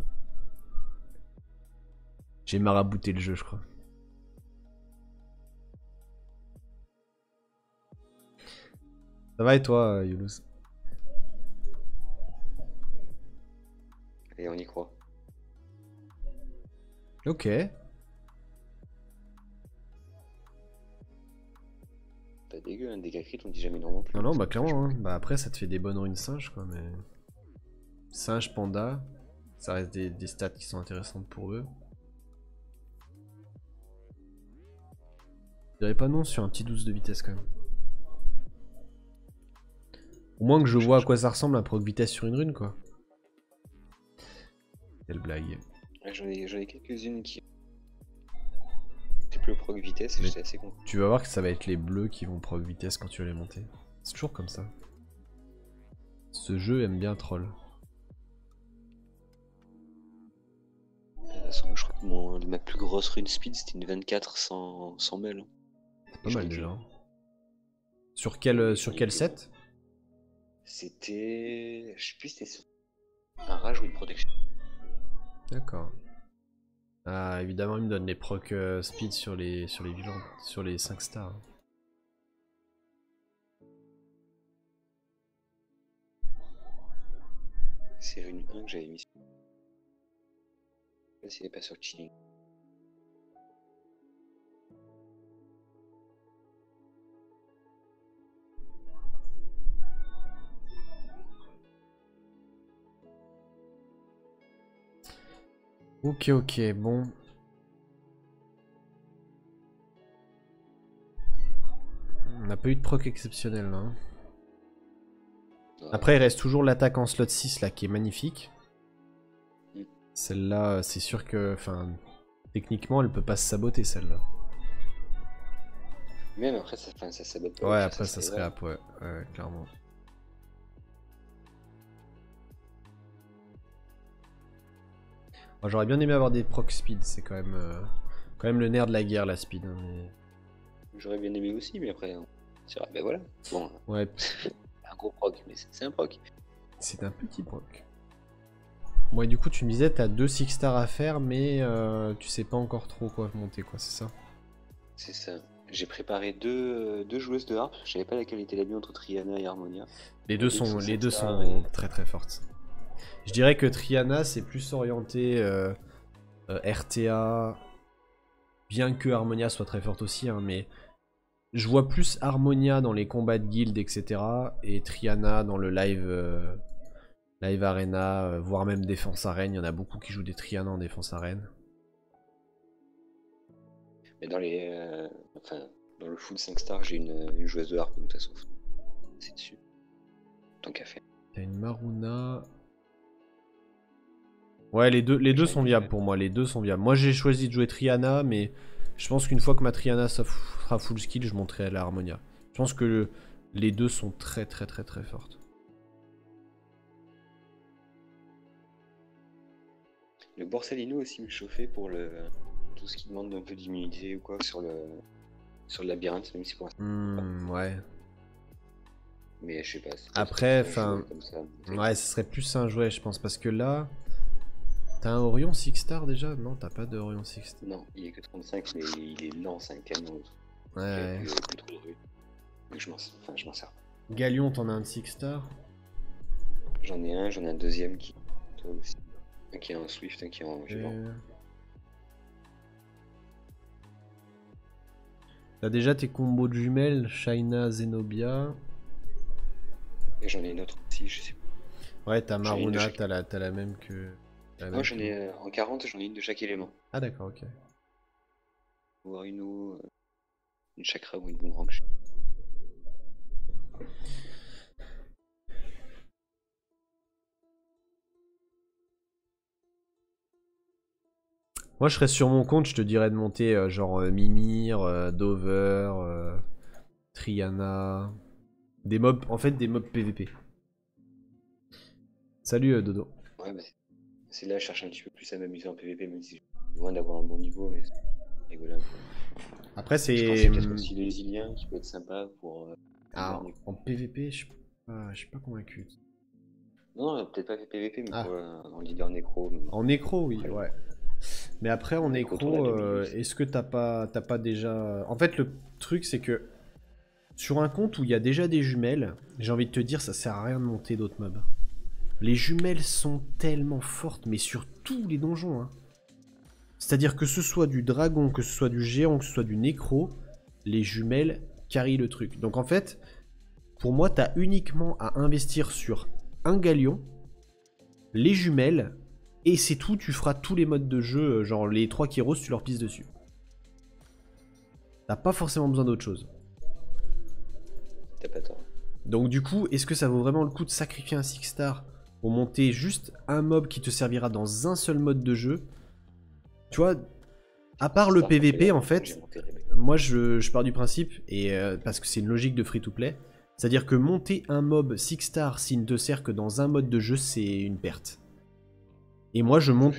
J'ai marabouté le jeu, je crois. Ça va et toi, Yulouz? Et on y croit. Ok. Pas dégueu, un dégâts crit, on dit jamais non non plus. Non, non, bah clairement, hein. Bah après, ça te fait des bonnes runes singe, quoi, mais... Singe, panda, ça reste des stats qui sont intéressantes pour eux. Je dirais pas non sur un petit 12 de vitesse, quand même. Au moins que je vois à quoi ça ressemble un proc vitesse sur une rune, quoi. Quelle blague. Ouais, j'en ai quelques-unes qui... Triple proc vitesse et Mais j'étais assez content. tu vas voir que ça va être les bleus qui vont proc vitesse quand tu vas les monter. C'est toujours comme ça. Ce jeu aime bien troll. De toute façon, je crois que ma plus grosse rune speed c'était une 24 sans mel. C'est pas mal déjà. Hein. Sur quel set? C'était... Je sais plus si c'était un rage ou une protection. D'accord. Ah, évidemment, il me donne les proc speed sur les violents, sur les 5 stars. C'est rune 1 que j'avais mis. Je sais pas s'il est pas sur chilling. Ok, ok, bon. On n'a pas eu de proc exceptionnel là. Hein. Après, il reste toujours l'attaque en slot 6 là qui est magnifique. Celle-là, c'est sûr que. Enfin, techniquement, elle peut pas se saboter celle-là. Même après, ça sabote pas. Ouais, après, ça serait up, ouais, clairement. J'aurais bien aimé avoir des proc speed, c'est quand même le nerf de la guerre, la speed. Hein, mais... J'aurais bien aimé aussi, mais après, on dira, ben voilà. Bon, ouais. un gros proc, mais c'est un proc. C'est un petit proc. Bon, et du coup, tu me disais, t'as 2 6 stars à faire, mais tu sais pas encore trop quoi monter, quoi, c'est ça? C'est ça. J'ai préparé deux joueuses de harpe. Je savais pas laquelle était la mieux entre Triana et Harmonia. Les deux sont très très fortes. Je dirais que Triana, c'est plus orienté RTA, bien que Harmonia soit très forte aussi, hein, mais je vois plus Harmonia dans les combats de guild, etc. et Triana dans le live arena, voire même défense arène. Il y en a beaucoup qui jouent des Triana en défense arène. Mais dans dans le full 5 stars, j'ai une joueuse de harpe, de toute façon. C'est dessus. Tant qu'à faire. T'as une Maruna. Ouais, les deux sont viables pour moi. Les deux sont viables. Moi, j'ai choisi de jouer Triana, mais je pense qu'une fois que ma Triana sera full skill, je monterai à la Harmonia. Je pense que les deux sont très très très très fortes. Le Borsalino aussi me chauffait pour tout ce qui demande un peu d'immunité ou quoi sur le labyrinthe, même si pour l'instant. Ouais. Mais je sais pas. Après, enfin. Ouais, ce serait plus un jouet, je pense, parce que là. T'as un Orion 6 star déjà? Non, t'as pas de Orion 6 star. Non, il est que 35, mais il est lent, c'est un canon. Ouais. Plus trop de rue. Donc je m'en sers. Galion, t'en as un de 6 star? J'en ai un deuxième qui. Toi aussi. Un qui est en Swift, un qui est en violent. T'as déjà tes combos de jumelles, Shaina, Zenobia. Et j'en ai une autre aussi, je sais pas. Ouais, t'as Maruna, t'as la même que. Moi j'en ai en 40, j'en ai une de chaque élément. Ah d'accord, ok. Voir une chakra ou une boomerang. Moi je serais sur mon compte, je te dirais de monter genre Mimir, Dover, Triana. Des mobs, en fait, des mobs PVP. Salut Dodo. Ouais, bah, c'est là, je cherche un petit peu plus à m'amuser en PVP, même si je suis loin d'avoir un bon niveau, mais c'est rigolo un peu. Après, Je pense que c'est. c'est peut-être aussi les Iliens qui peut être sympa pour. Ah, leader en PVP, je suis pas convaincu. Non, peut-être pas PVP, mais Ah. pour en leader nécro. En nécro, oui, Après, ouais. Mais après, en le contour, nécro, la demi-lune, est-ce que t'as pas déjà. En fait, le truc, c'est que sur un compte où il y a déjà des jumelles, j'ai envie de te dire, ça sert à rien de monter d'autres mobs. Les jumelles sont tellement fortes, mais sur tous les donjons. Hein. C'est-à-dire que ce soit du dragon, que ce soit du géant, que ce soit du nécro, les jumelles carrient le truc. Donc en fait, pour moi, t'as uniquement à investir sur un galion, les jumelles, et c'est tout, tu feras tous les modes de jeu, genre les 3 Kyros, tu leur pisses dessus. T'as pas forcément besoin d'autre chose. t'as pas tort. Donc du coup, est-ce que ça vaut vraiment le coup de sacrifier un 6 star pour monter juste un mob qui te servira dans un seul mode de jeu? Tu vois, à part le Star, PVP, en j'ai fait, monté Rebecca. moi je pars du principe, et parce que c'est une logique de free-to-play, c'est-à-dire que monter un mob 6 star s'il ne te sert que dans un mode de jeu, c'est une perte. Et moi je monte,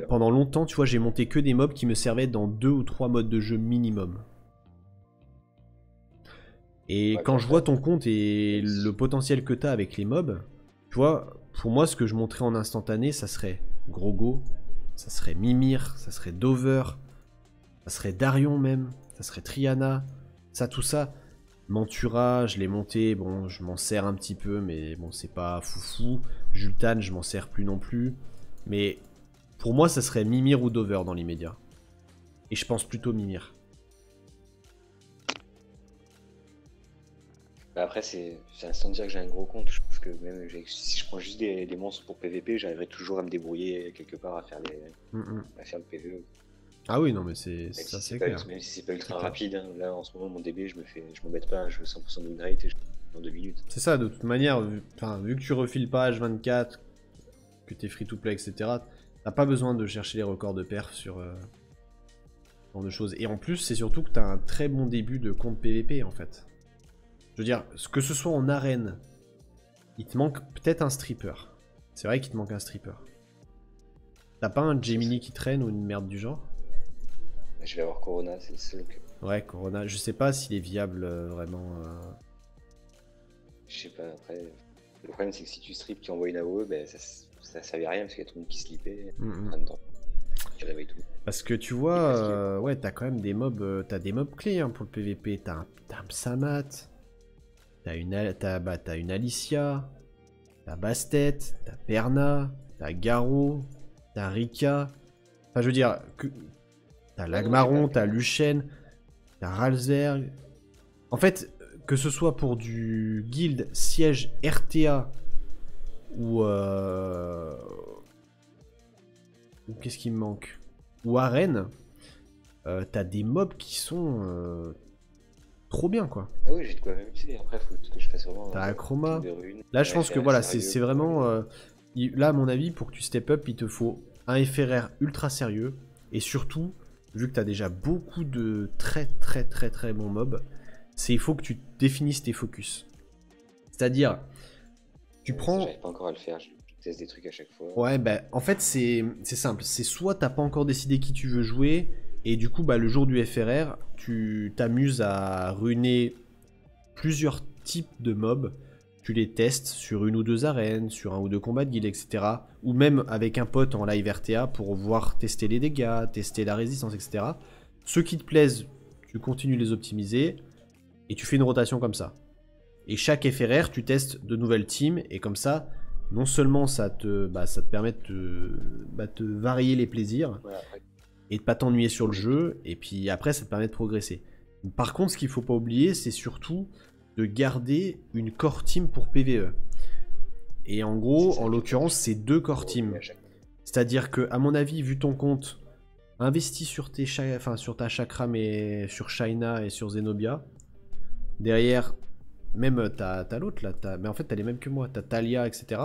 pendant longtemps, tu vois, j'ai monté que des mobs qui me servaient dans 2 ou 3 modes de jeu minimum. Et Ouais, quand je après, vois ton compte et le potentiel que t'as avec les mobs, tu vois, pour moi ce que je monterais en instantané, ça serait Grogo, ça serait Mimir, ça serait Dover, ça serait Darion même, ça serait Triana, ça tout ça. Mantura, je l'ai monté, bon, je m'en sers un petit peu, mais bon, c'est pas foufou. Jultan, je m'en sers plus non plus. Mais pour moi, ça serait Mimir ou Dover dans l'immédiat. Et je pense plutôt Mimir. bah après, c'est instant de dire que j'ai un gros compte. Je trouve que même si je prends juste des monstres pour PVP, j'arriverai toujours à me débrouiller quelque part à faire, à faire le PVE. Ah oui, non, mais c'est Même ça, si c'est pas, clair. même si c'est pas ultra clair. rapide. Hein. Là, en ce moment, mon DB, je m'embête pas. Je veux 100% de win rate et je en 2 minutes. C'est ça, de toute manière, vu que tu refiles pas H24, que t'es free to play, etc., t'as pas besoin de chercher les records de perf sur ce genre de choses. Et en plus, c'est surtout que t'as un très bon début de compte PVP en fait. Je veux dire, que ce soit en arène, il te manque peut-être un stripper. C'est vrai qu'il te manque un stripper. T'as pas un Gemini qui traîne ou une merde du genre? Je vais avoir Corona, c'est le seul que. Ouais, Corona, je sais pas s'il est viable vraiment. Je sais pas, après. Le problème, c'est que si tu strip, tu envoies une AOE, ben, ça servait à rien parce qu'il y a tout le monde qui slipait en même temps. Tu réveilles tout. Parce que tu vois, ouais, t'as quand même des mobs, t'as des mobs clés hein, pour le PVP. T'as un Psamat, t'as une Alicia, t'as Bastet, t'as Perna, t'as Garo, t'as Rika. Enfin, je veux dire, t'as Lagmaron, t'as Luchen, t'as Ralzerg. En fait, que ce soit pour du guild, siège, RTA ou qu'est-ce qui me manque? Ou arène, t'as des mobs qui sont trop bien quoi. Ah oui, j'ai de quoi m'amuser. Après, faut que je fasse vraiment. T'as Acroma. Runes, Là, je pense que voilà, c'est sérieux, vraiment. Là, à mon avis, pour que tu step up, il te faut un FRR ultra sérieux. Et surtout, vu que t'as déjà beaucoup de très bons mobs, il faut que tu définisses tes focus. C'est-à-dire, tu prends. J'arrive pas encore à le faire, je teste des trucs à chaque fois. Ouais, bah en fait, c'est simple. C'est soit t'as pas encore décidé qui tu veux jouer, et du coup, bah, le jour du FRR, tu t'amuses à ruiner plusieurs types de mobs. Tu les testes sur une ou deux arènes, sur un ou deux combats de guild, etc. Ou même avec un pote en live RTA pour voir tester les dégâts, tester la résistance, etc. Ceux qui te plaisent, tu continues de les optimiser, et tu fais une rotation comme ça. Et chaque FRR, tu testes de nouvelles teams, et comme ça, non seulement ça te permet de te varier les plaisirs, Ouais, après, et de pas t'ennuyer sur le jeu, et puis après, ça te permet de progresser. Par contre, ce qu'il faut pas oublier, c'est surtout de garder une core team pour PvE. Et en gros, en l'occurrence, c'est 2 core teams. C'est-à-dire que, à mon avis, vu ton compte, investis sur sur ta chakra, mais sur Shaina et sur Zenobia. Derrière, même t'as l'autre là, mais en fait t'as les mêmes que moi, t'as Talia, etc.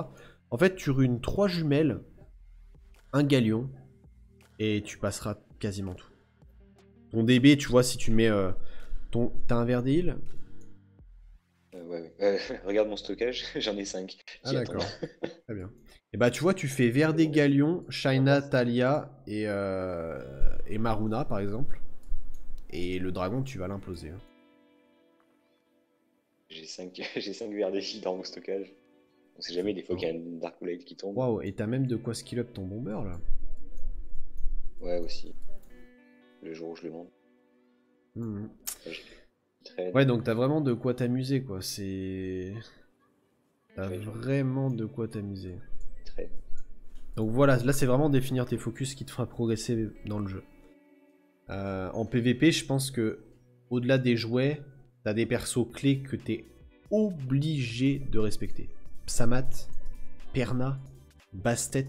En fait, tu runes 3 jumelles, un galion, et tu passeras quasiment tout. Ton DB, tu vois, si tu mets T'as un verre d'île? Ouais, regarde mon stockage, j'en ai 5 Ah qui attendent. d'accord, très bien. Et bah tu vois, tu fais Verdé, Galion, Shaina, Talia et Maruna par exemple. Et le dragon, tu vas l'imploser, hein. J'ai 5 j'ai 5 verres défis dans mon stockage. On sait jamais, des fois qu'il y a un Dark Blade qui tombe. Waouh, et t'as même de quoi skill up ton bomber là. Ouais, aussi. Le jour où je le monte. Mhm. Je traîne, Ouais, donc t'as vraiment de quoi t'amuser quoi. C'est. T'as je vraiment de quoi t'amuser. traîne. Donc voilà, là c'est vraiment définir tes focus qui te fera progresser dans le jeu. En PvP, je pense que au-delà des jouets, t'as des persos clés que t'es obligé de respecter. Psamat, Perna, Bastet,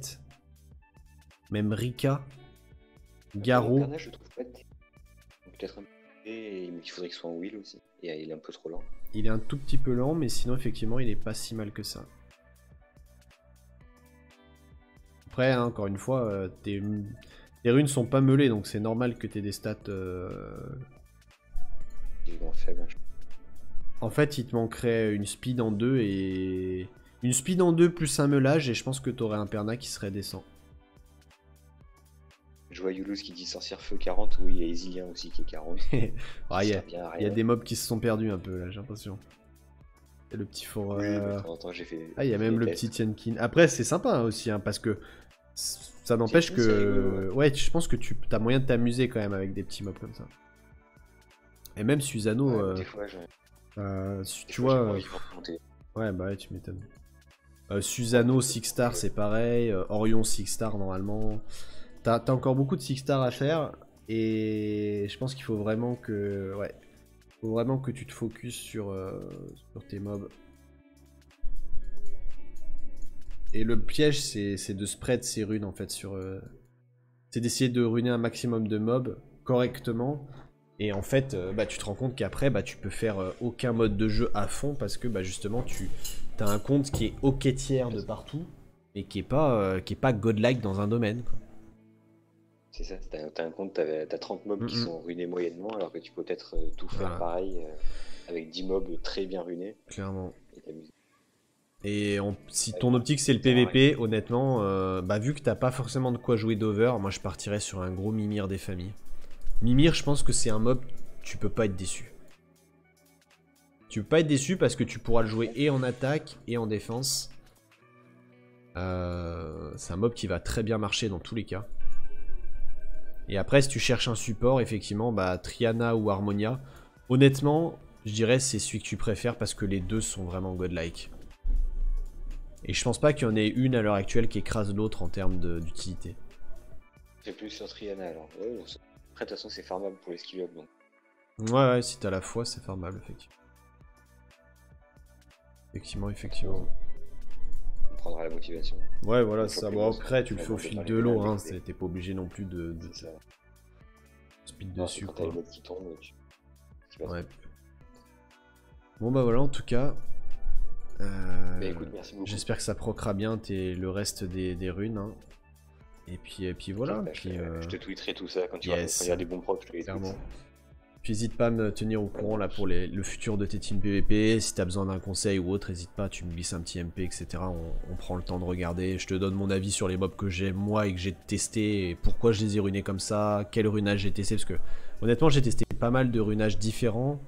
même Rika, Garo. Perna, je le trouve pas. Peut-être un peu. Et il faudrait qu'il soit en wheel aussi. Et il est un peu trop lent. Il est un tout petit peu lent, mais sinon effectivement il est pas si mal que ça. Après, hein, encore une fois, tes runes sont pas meulées, donc c'est normal que t'aies des stats. Il est vraiment faible. Hein. En fait, il te manquerait une speed en 2 et. Une speed en 2 plus un meulage, et je pense que t'aurais un perna qui serait décent. Je vois Yulus qui dit sorcière feu 40. Oui, il y a Isilien aussi qui est 40. Ah, il sert bien à y a rien. des mobs qui se sont perdus un peu là, j'ai l'impression. Il y a le petit Oui, foreur. de temps en temps, j'ai fait. Ah, il y a j'ai fait même des le tests. petit Tienkin. Après, c'est sympa hein, aussi, hein, parce que ça n'empêche Tienkin, c'est rigolo, que. Ouais, je pense que tu as moyen de t'amuser quand même avec des petits mobs comme ça. Et même Susanoo, Ouais, mais des fois, tu j'ai pas vois. envie de monter. Ouais, bah ouais, tu m'étonnes. Susanoo, Six Star, c'est pareil. Orion, Six Star, normalement. T'as encore beaucoup de Six Star à faire. Et je pense qu'il faut vraiment que. Ouais. Faut vraiment que tu te focuses sur tes mobs. Et le piège, c'est de spread ces runes en fait sur. C'est d'essayer de ruiner un maximum de mobs correctement. Et en fait, bah, tu te rends compte qu'après, bah, tu peux faire aucun mode de jeu à fond parce que bah, justement, tu as un compte qui est ok tiers de partout et qui est pas godlike dans un domaine, quoi. C'est ça, t'as un compte, t'as 30 mobs qui sont ruinés moyennement, alors que tu peux peut-être tout faire Voilà, pareil avec 10 mobs très bien ruinés clairement. et t'amuser. Et si Ouais, ton optique c'est le ça sert à rien. PVP, honnêtement, bah, vu que t'as pas forcément de quoi jouer d'over, moi je partirais sur un gros Mimir des familles. Mimir, je pense que c'est un mob, tu peux pas être déçu. Tu peux pas être déçu parce que tu pourras le jouer et en attaque et en défense. C'est un mob qui va très bien marcher dans tous les cas. Et après, si tu cherches un support, effectivement, bah, Triana ou Harmonia, honnêtement, je dirais c'est celui que tu préfères parce que les deux sont vraiment godlike. Et je pense pas qu'il y en ait une à l'heure actuelle qui écrase l'autre en termes d'utilité. C'est plus sur Triana alors. Ouais, bon, après, de toute façon, c'est farmable pour les skill up donc. Ouais, si t'as la foi, c'est farmable, effectivement. Effectivement. On prendra la motivation. Ouais, voilà, Une fois ça. que les Bon, boss après, tu sont le fais au augmentés fil par de les l'eau, balles hein. d'XP. T'es pas obligé non plus de C'est ça. speed Non, c'est dessus, quand t'as les quoi. bots qui tombent, tu vas Ouais. Bon, bah voilà, en tout cas. Bah écoute, merci beaucoup. J'espère que ça procra bien le reste des runes, hein. Et puis voilà. Bah, Puis, je te tweeterai tout ça quand yes, quand il y a des bons procs, je te les tweet. clairement. Puis n'hésite pas à me tenir au courant là pour le futur de tes teams PVP. Si t'as besoin d'un conseil ou autre, n'hésite pas, tu me glisses un petit MP, etc. On prend le temps de regarder. Je te donne mon avis sur les mobs que j'ai moi et que j'ai testé, et pourquoi je les ai runés comme ça, quel runage j'ai testé, parce que honnêtement j'ai testé pas mal de runages différents.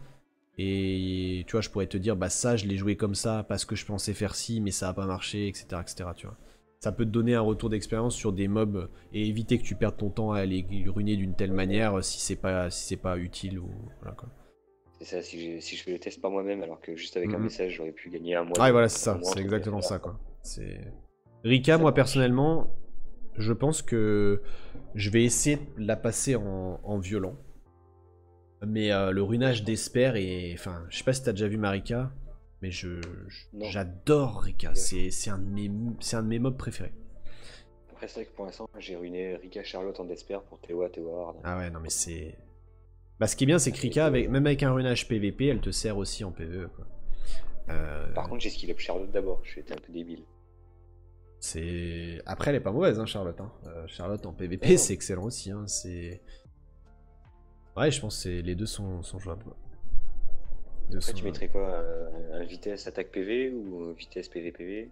Et tu vois, je pourrais te dire, bah ça je l'ai joué comme ça parce que je pensais faire ci, mais ça a pas marché, etc. etc. tu vois. Ça peut te donner un retour d'expérience sur des mobs et éviter que tu perdes ton temps à les ruiner d'une telle manière si c'est pas utile ou voilà quoi. C'est ça, si je fais le test par moi-même, alors que juste avec un message, j'aurais pu gagner un mois. Ah, voilà, c'est ça, un mois c'est entre exactement guillemets. ça quoi. Rika, Ça moi marche. personnellement, je pense que je vais essayer de la passer en violent. Mais le runage d'Esper et. Enfin, je sais pas si t'as déjà vu Marika, mais Non. j'adore Rika. C'est un de mes mobs préférés. Après, c'est vrai que pour l'instant, j'ai ruiné Rika Charlotte en Desper pour Tewa Hard. Ah ouais, non mais c'est. Bah, ce qui est bien, c'est que Rika, même avec un runage PVP, elle te sert aussi en PVE quoi. Par contre, j'ai skill up Charlotte d'abord, j'étais un peu débile. Après, elle est pas mauvaise, hein, Charlotte. Hein. Charlotte en PVP, Oh. c'est excellent aussi. Hein. Ouais, je pense que les deux sont jouables. Après, tu mettrais quoi? Un vitesse attaque PV ou vitesse PV PV?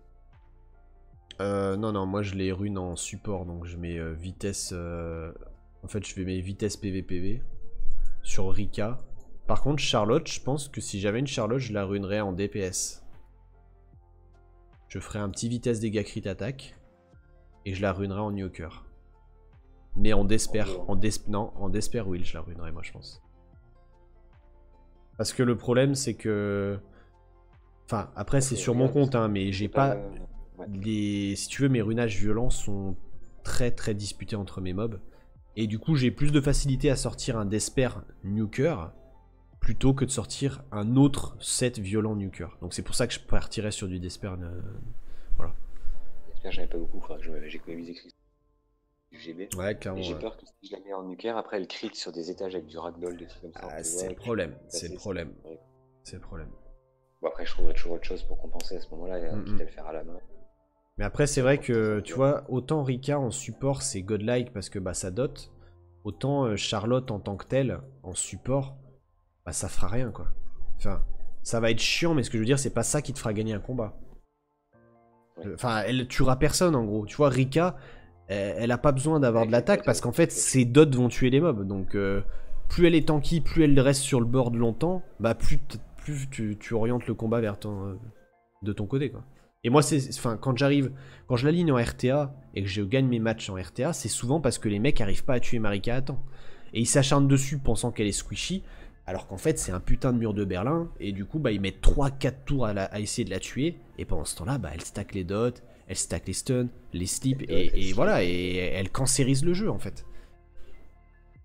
Non, non, moi je les rune en support, donc je mets vitesse... En fait, je vais mettre vitesse PV-PV sur Rika. Par contre, Charlotte, je pense que si j'avais une Charlotte, je la runerais en DPS. Je ferais un petit vitesse dégâts crit attaque. Et je la runerais en Newker. Mais en Desper. Non, en Desper Will, je la runerais, moi, je pense. Parce que le problème, c'est que... Enfin, après, c'est sur mon compte, hein, mais j'ai pas... Les... Si tu veux, mes runages violents sont très très disputés entre mes mobs. Et du coup, j'ai plus de facilité à sortir un Desper Nuker plutôt que de sortir un autre set violent Nuker. Donc c'est pour ça que je partirais sur du Desper. Voilà. Desper, j'en ai pas beaucoup, j'ai économisé du GB. Ouais, clairement. Et j'ai peur que si je la mets en Nuker, après elle crit sur des étages avec du ragdoll, des trucs comme ça. Ah, c'est le problème. C'est le problème. C'est le problème. Bon, après, je trouverais toujours autre chose pour compenser à ce moment-là, quitte à le faire à la main. Mais après, c'est vrai que, tu vois, autant Rika en support, c'est godlike parce que bah, ça dot. Autant Charlotte en tant que telle, en support, bah, ça fera rien, quoi. Enfin, ça va être chiant, mais ce que je veux dire, c'est pas ça qui te fera gagner un combat. Enfin, elle tuera personne, en gros. Tu vois, Rika, elle a pas besoin d'avoir de l'attaque parce qu'en fait, ses dots vont tuer les mobs. Donc, plus elle est tanky, plus elle reste sur le board longtemps, bah, plus tu orientes le combat vers de ton côté, quoi. Et moi, quand je l'aligne en RTA et que je gagne mes matchs en RTA, c'est souvent parce que les mecs arrivent pas à tuer Marika à temps. Et ils s'acharnent dessus pensant qu'elle est squishy, alors qu'en fait c'est un putain de mur de Berlin, et du coup bah, ils mettent 3-4 tours à essayer de la tuer, et pendant ce temps-là, bah, elle stack les dots, elle stack les stuns, les slips, et voilà, et elle cancérise le jeu en fait.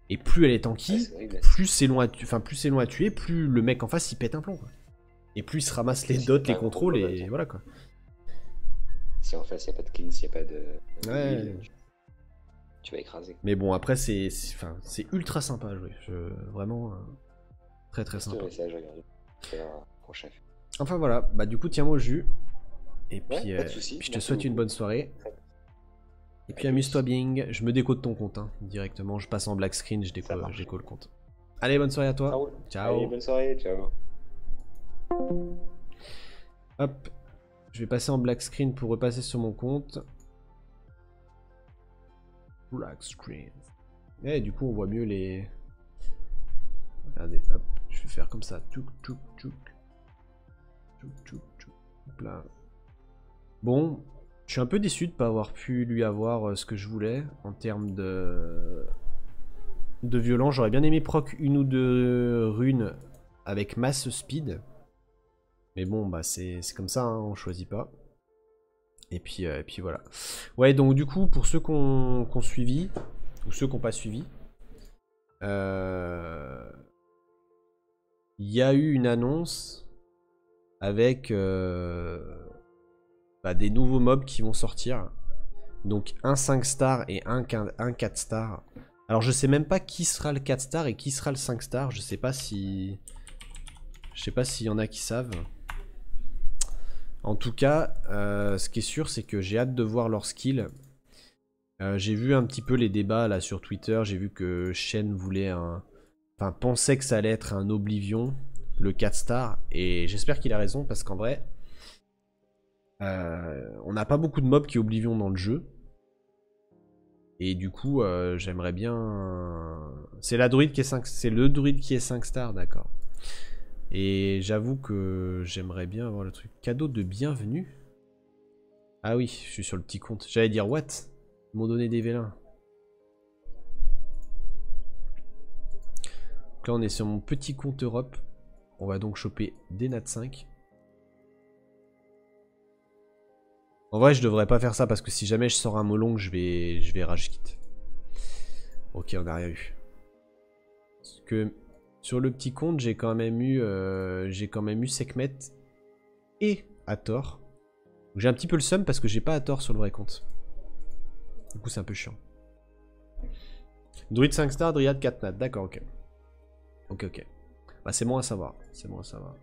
Et plus elle est tanky, plus c'est long à tuer, plus le mec en face il pète un plomb, quoi. Et plus il se ramasse les dots, les contrôles, et voilà quoi. Si en face il n'y a pas de clean, s'il n'y a pas de... Ouais. Tu vas écraser. Mais bon, après, c'est ultra sympa à jouer. Vraiment, très très sympa. Enfin voilà, bah du coup, tiens-moi au jus. Et puis, puis je te souhaite une bonne soirée. Et puis amuse-toi Bing. Je me décode ton compte, hein, directement. Je passe en black screen, je déco le compte. Allez, bonne soirée à toi. Ciao. Allez, bonne soirée, ciao. Hop. Je vais passer en black screen pour repasser sur mon compte. Black screen. Et du coup, on voit mieux les... Regardez, hop. Je vais faire comme ça. Tchouk, tchouk, tchouk. Tchouk, tchouk, tchouk. Hop là. Bon, je suis un peu déçu de ne pas avoir pu lui avoir ce que je voulais en termes de violence. J'aurais bien aimé proc une ou deux runes avec mass speed. Mais bon, bah c'est comme ça, hein, on choisit pas. Et puis voilà. Ouais, donc du coup, pour ceux qui ont suivi, ou ceux qui n'ont pas suivi, il y a eu une annonce avec des nouveaux mobs qui vont sortir. Donc un 5 star et un 4 star. Alors je sais même pas qui sera le 4 star et qui sera le 5 star. Je sais pas si... Je sais pas s'il y en a qui savent. En tout cas, ce qui est sûr, c'est que j'ai hâte de voir leur skill. J'ai vu un petit peu les débats là sur Twitter. J'ai vu que Shen voulait enfin, pensait que ça allait être un Oblivion, le 4 star. Et j'espère qu'il a raison parce qu'en vrai, on n'a pas beaucoup de mobs qui Oblivion dans le jeu. Et du coup, j'aimerais bien... C'est la druide qui est 5... C'est le druide qui est 5 stars, d'accord. Et j'avoue que j'aimerais bien avoir le truc. Cadeau de bienvenue. Ah oui, je suis sur le petit compte. J'allais dire what? Ils m'ont donné des vélins. Donc là on est sur mon petit compte Europe. On va donc choper des nat 5. En vrai je devrais pas faire ça parce que si jamais je sors un molong je vais rage quit. Ok, on n'a rien eu. Parce que sur le petit compte, j'ai quand même eu Sekhmet et Hathor. J'ai un petit peu le seum parce que j'ai pas Hathor sur le vrai compte. Du coup, c'est un peu chiant. Druid 5 stars, Dryad 4 nat. D'accord, ok. Ok. Bah, c'est bon à savoir. C'est bon à savoir.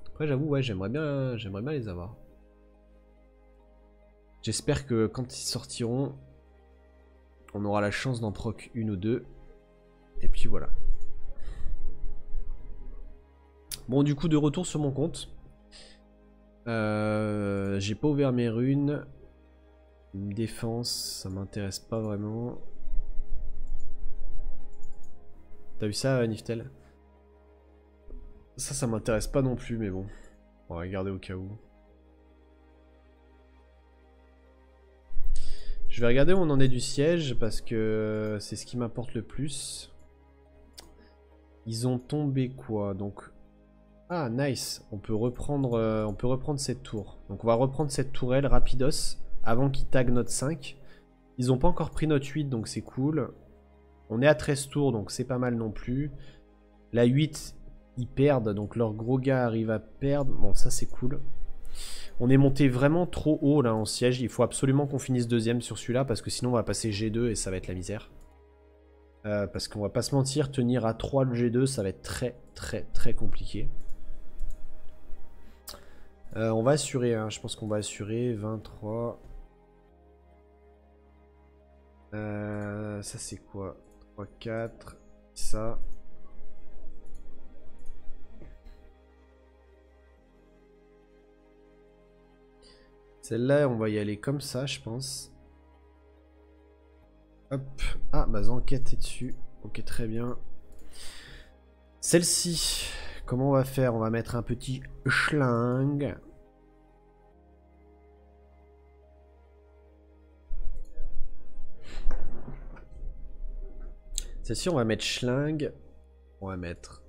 Après, j'avoue, ouais, j'aimerais bien les avoir. J'espère que quand ils sortiront, on aura la chance d'en proc une ou deux. Et puis voilà. Bon, du coup, de retour sur mon compte. J'ai pas ouvert mes runes. Une défense, ça m'intéresse pas vraiment. T'as vu ça, Niftel? Ça m'intéresse pas non plus, mais bon. On va regarder au cas où. Je vais regarder où on en est du siège, parce que c'est ce qui m'importe le plus. Ils ont tombé quoi? Donc... Ah, nice. On peut reprendre cette tour. Donc on va reprendre cette tourelle rapidos, avant qu'ils taguent notre 5. Ils ont pas encore pris notre 8, donc c'est cool. On est à 13 tours, donc c'est pas mal non plus. La 8, ils perdent, donc leur gros gars arrive à perdre. Bon, ça c'est cool. On est monté vraiment trop haut là en siège. Il faut absolument qu'on finisse deuxième sur celui-là, parce que sinon on va passer G2 et ça va être la misère. Parce qu'on va pas se mentir, tenir à 3 le G2, ça va être très compliqué. On va assurer, hein. Je pense qu'on va assurer 23. Ça c'est quoi? 3, 4, ça. Celle-là, on va y aller comme ça, je pense. Hop. Ah, bah Zanquette est dessus. Ok, très bien. Celle-ci, comment on va faire? On va mettre un petit schling. Celle-ci, on va mettre schling. On va mettre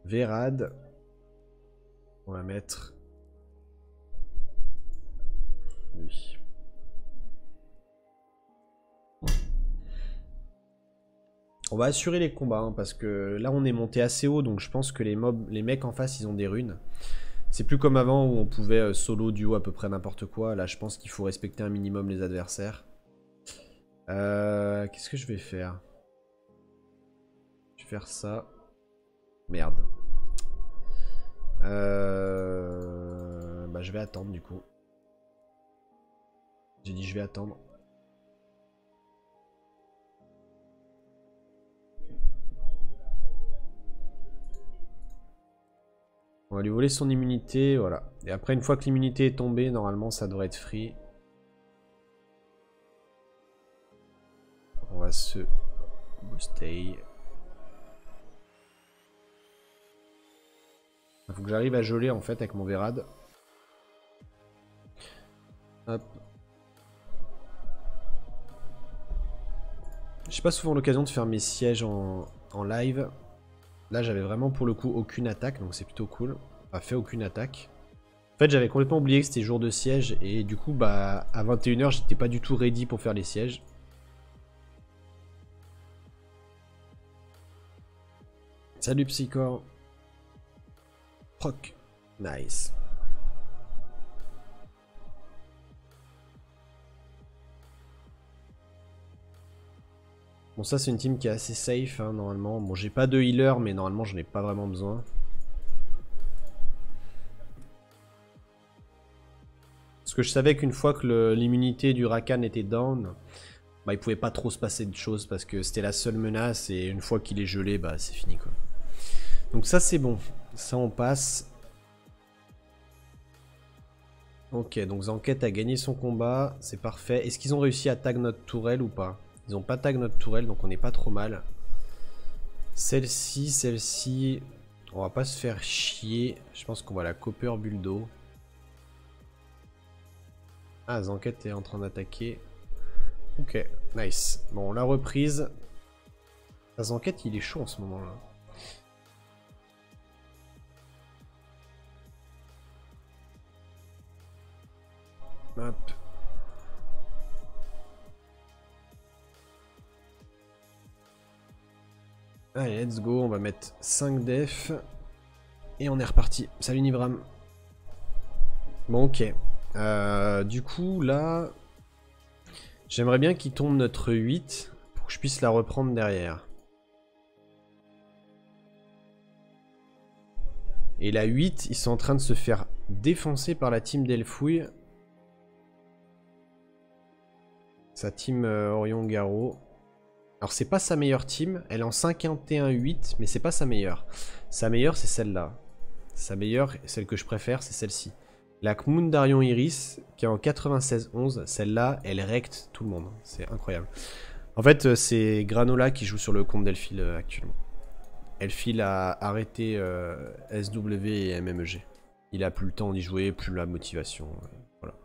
Vérad. On va mettre lui. On va assurer les combats, hein, parce que là on est monté assez haut, donc je pense que les mecs en face ils ont des runes. C'est plus comme avant où on pouvait solo, duo, à peu près n'importe quoi. Là je pense qu'il faut respecter un minimum les adversaires. Qu'est-ce que je vais faire? Je vais faire ça. Merde. Bah je vais attendre du coup. J'ai dit je vais attendre. On va lui voler son immunité, voilà. Et après, une fois que l'immunité est tombée, normalement, ça devrait être free. On va se booster. Il faut que j'arrive à geler, en fait, avec mon Vérad. Hop. J'ai pas souvent l'occasion de faire mes sièges en live. Là, j'avais vraiment pour le coup aucune attaque, donc c'est plutôt cool. Enfin, fait aucune attaque. En fait, j'avais complètement oublié que c'était jour de siège, et du coup, bah, à 21 h, j'étais pas du tout ready pour faire les sièges. Salut Psychor. Proc. Nice. Bon, ça c'est une team qui est assez safe, hein, normalement. Bon, j'ai pas de healer, mais normalement j'en ai pas vraiment besoin. Parce que je savais qu'une fois que l'immunité du Rakan était down, bah il pouvait pas trop se passer de choses, parce que c'était la seule menace, et une fois qu'il est gelé, bah c'est fini quoi. Donc ça c'est bon, ça on passe. Ok, donc Zanquette a gagné son combat, c'est parfait. Est-ce qu'ils ont réussi à tag notre tourelle ou pas? Ils ont pas tag notre tourelle, donc on n'est pas trop mal. Celle-ci, on va pas se faire chier. Je pense qu'on va la copper bulldo. Ah, Zanquette est en train d'attaquer. Ok, nice. Bon, la reprise. La Zanquette, il est chaud en ce moment-là. Hop. Allez, let's go, on va mettre 5 def. Et on est reparti. Salut Nibram. Bon, ok. Du coup, là... J'aimerais bien qu'il tombe notre 8 pour que je puisse la reprendre derrière. Et la 8, ils sont en train de se faire défoncer par la team d'Elfouille. Sa team Orion Garo. Alors c'est pas sa meilleure team, elle est en 51-8, mais c'est pas sa meilleure. Sa meilleure c'est celle-là. Sa meilleure, celle que je préfère, c'est celle-ci. La Kmoun Darion Iris, qui est en 96-11, celle-là, elle recte tout le monde. C'est incroyable. En fait, c'est Granola qui joue sur le compte d'Elfil actuellement. Elfil a arrêté SW et MMG. Il a plus le temps d'y jouer, plus la motivation. Voilà.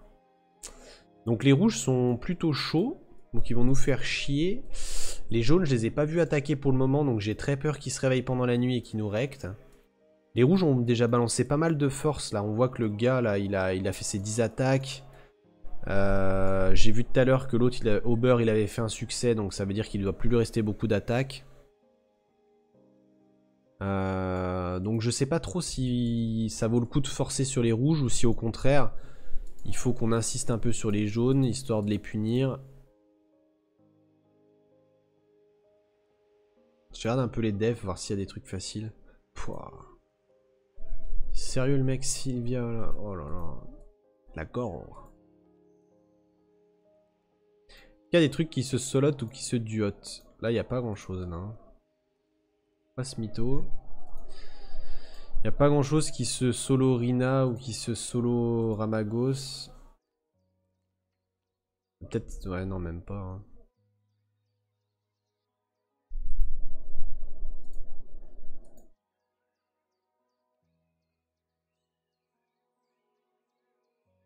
Donc les rouges sont plutôt chauds. Donc ils vont nous faire chier. Les jaunes, je les ai pas vus attaquer pour le moment. Donc j'ai très peur qu'ils se réveillent pendant la nuit et qu'ils nous rectent. Les rouges ont déjà balancé pas mal de force là. On voit que le gars là, il a fait ses 10 attaques. J'ai vu tout à l'heure que l'autre, Auber, il avait fait un succès. Donc ça veut dire qu'il ne doit plus lui rester beaucoup d'attaques. Donc je sais pas trop si ça vaut le coup de forcer sur les rouges ou si au contraire il faut qu'on insiste un peu sur les jaunes histoire de les punir. Je regarde un peu les devs, voir s'il y a des trucs faciles. Pouah. Sérieux le mec Sylvia là. Oh là là. La gore. Il y a des trucs qui se solotent ou qui se duotent. Là il n'y a pas grand chose là. Pas ce mytho. Il n'y a pas grand chose qui se solo Rina ou qui se solo Ramagos. Peut-être. Ouais, non, même pas. Hein.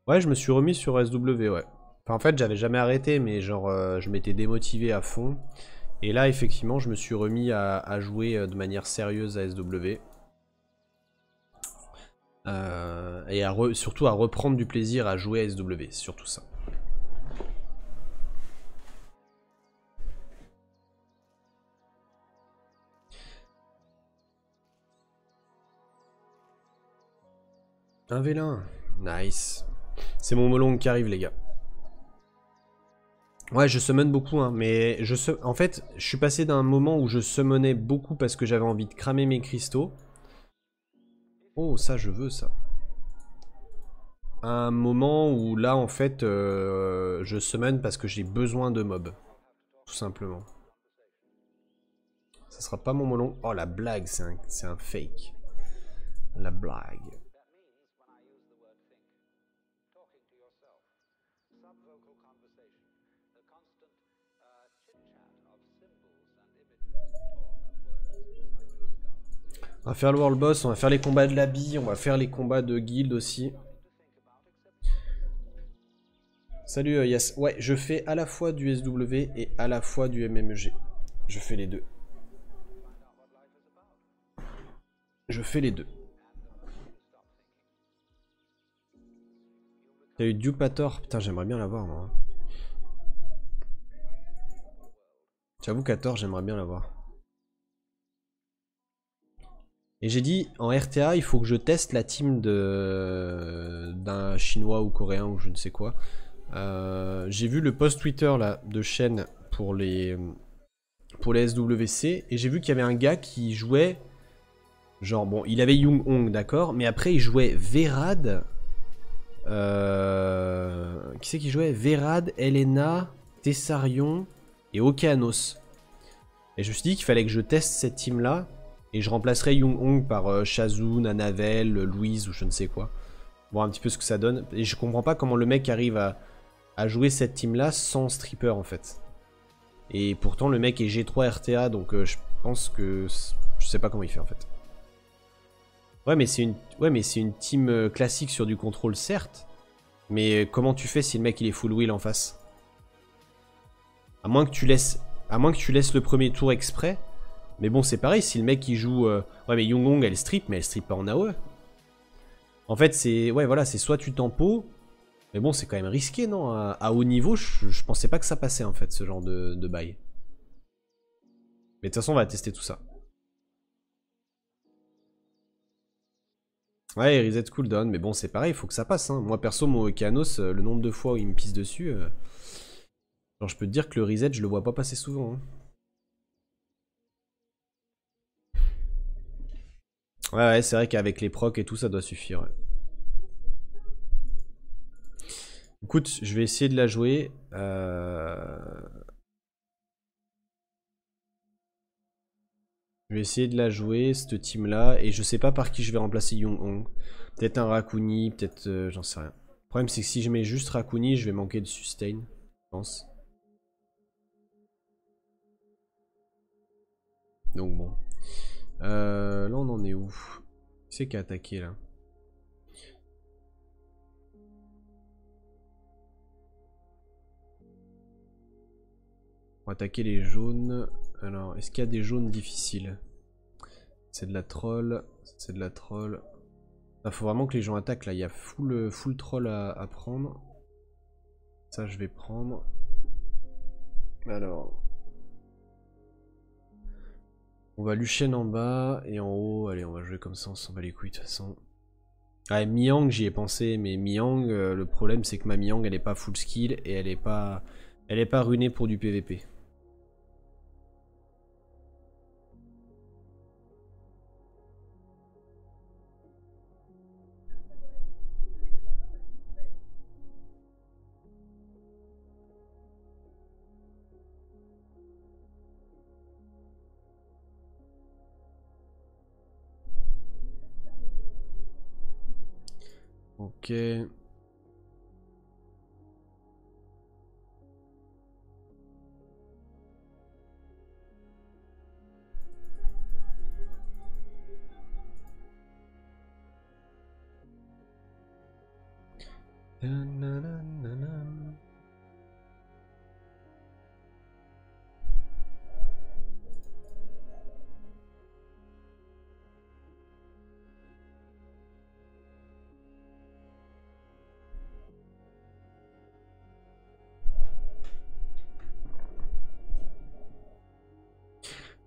Ouais, je me suis remis sur SW, ouais. Enfin, en fait, j'avais jamais arrêté, mais genre, je m'étais démotivé à fond. Et là, effectivement, je me suis remis à jouer de manière sérieuse à SW. Et surtout à reprendre du plaisir à jouer à SW, c'est surtout ça. Un vélin, nice. C'est mon melon qui arrive les gars. Ouais, je summon beaucoup, hein, mais en fait, je suis passé d'un moment où je summonais beaucoup parce que j'avais envie de cramer mes cristaux. Oh, ça, je veux ça. Un moment où là, en fait, je summon parce que j'ai besoin de mobs. Tout simplement. Ça sera pas mon melon. Oh, la blague, c'est un fake. La blague. On va faire le World Boss, on va faire les combats de l'habit, on va faire les combats de guild aussi. Salut Yes. Ouais, je fais à la fois du SW et à la fois du MMG. Je fais les deux. Je fais les deux. T'as eu Dupator. Putain, j'aimerais bien l'avoir moi. J'avoue 14, j'aimerais bien l'avoir. Et j'ai dit, en RTA, il faut que je teste la team d'un chinois ou coréen ou je ne sais quoi. J'ai vu le post Twitter là, de Shen pour les SWC. Et j'ai vu qu'il y avait un gars qui jouait... Genre, bon, il avait Young Hong, d'accord. Mais après, il jouait Verad. Qui c'est qui jouait? Verad, Elena, Tessarion et Okeanos. Et je me suis dit qu'il fallait que je teste cette team là. Et je remplacerai Young Hong par Shazun, Anavel, Louise ou je ne sais quoi. Voir un petit peu ce que ça donne. Et je comprends pas comment le mec arrive à jouer cette team là sans stripper en fait. Et pourtant le mec est G3 RTA donc je pense que... Je sais pas comment il fait en fait. Ouais mais c'est une team classique sur du contrôle certes. Mais comment tu fais si le mec il est full wheel en face? À moins que tu laisses le premier tour exprès. Mais bon, c'est pareil, si le mec il joue... Ouais, mais Young Hong elle strip, mais elle strip pas en AOE. En fait, c'est... Ouais, voilà, c'est soit tu tempo. Mais bon, c'est quand même risqué, non? À haut niveau, je pensais pas que ça passait, en fait, ce genre de bail. Mais de toute façon, on va tester tout ça. Ouais, reset cooldown, mais bon, c'est pareil, il faut que ça passe. Hein. Moi, perso, mon Okeanos, le nombre de fois où il me pisse dessus... Genre, je peux te dire que le reset, je le vois pas passer souvent. Hein. Ouais, c'est vrai qu'avec les procs et tout, ça doit suffire. Ouais. Écoute, je vais essayer de la jouer. Je vais essayer de la jouer, cette team-là. Et je sais pas par qui je vais remplacer Young-Hong. Peut-être un Rakuni, peut-être... j'en sais rien. Le problème, c'est que si je mets juste Rakuni, je vais manquer de sustain, je pense. Donc bon. Là, on en est où? Qui c'est qui a attaqué, là? On va attaquer les jaunes. Alors, est-ce qu'il y a des jaunes difficiles? C'est de la troll. C'est de la troll. Il faut vraiment que les gens attaquent, là. Il y a full troll à prendre. Ça, je vais prendre. Alors... On va Luchen en bas et en haut, allez on va jouer comme ça, on s'en bat les couilles de toute façon. Ah, Miang j'y ai pensé, mais Miang, le problème c'est que ma Miang elle est pas full skill et elle est pas runée pour du PVP. Ok.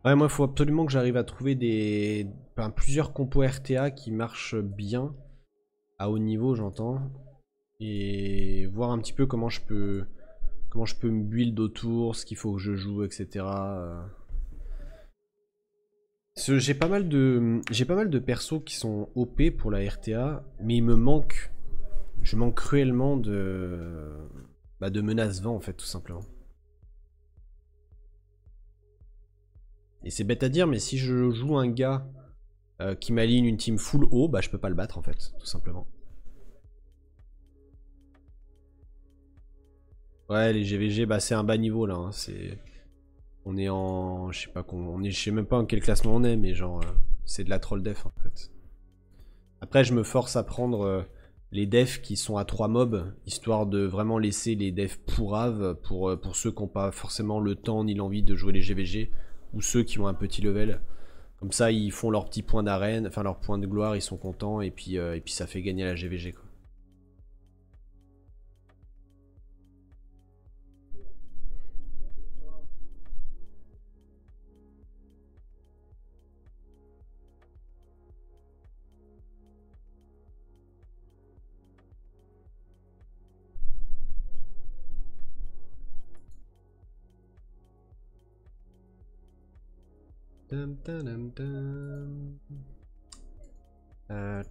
Ouais, moi, il faut absolument que j'arrive à trouver plusieurs compos RTA qui marchent bien, à haut niveau, j'entends, et voir un petit peu comment je peux me build autour, ce qu'il faut que je joue, etc. J'ai pas mal de persos qui sont OP pour la RTA, mais je manque cruellement de menaces vent en fait, tout simplement. Et c'est bête à dire, mais si je joue un gars qui m'aligne une team full haut, bah je peux pas le battre en fait, tout simplement. Ouais, les GVG, bah c'est un bas niveau là. Hein, on est en, je sais pas je sais même pas en quel classement on est, mais genre c'est de la troll def en fait. Après, je me force à prendre les defs qui sont à 3 mobs, histoire de vraiment laisser les defs pourraves pour ceux qui n'ont pas forcément le temps ni l'envie de jouer les GVG, ou ceux qui ont un petit level. Comme ça, ils font leur petit point d'arène, enfin leur point de gloire, ils sont contents, et puis ça fait gagner la GVG quoi.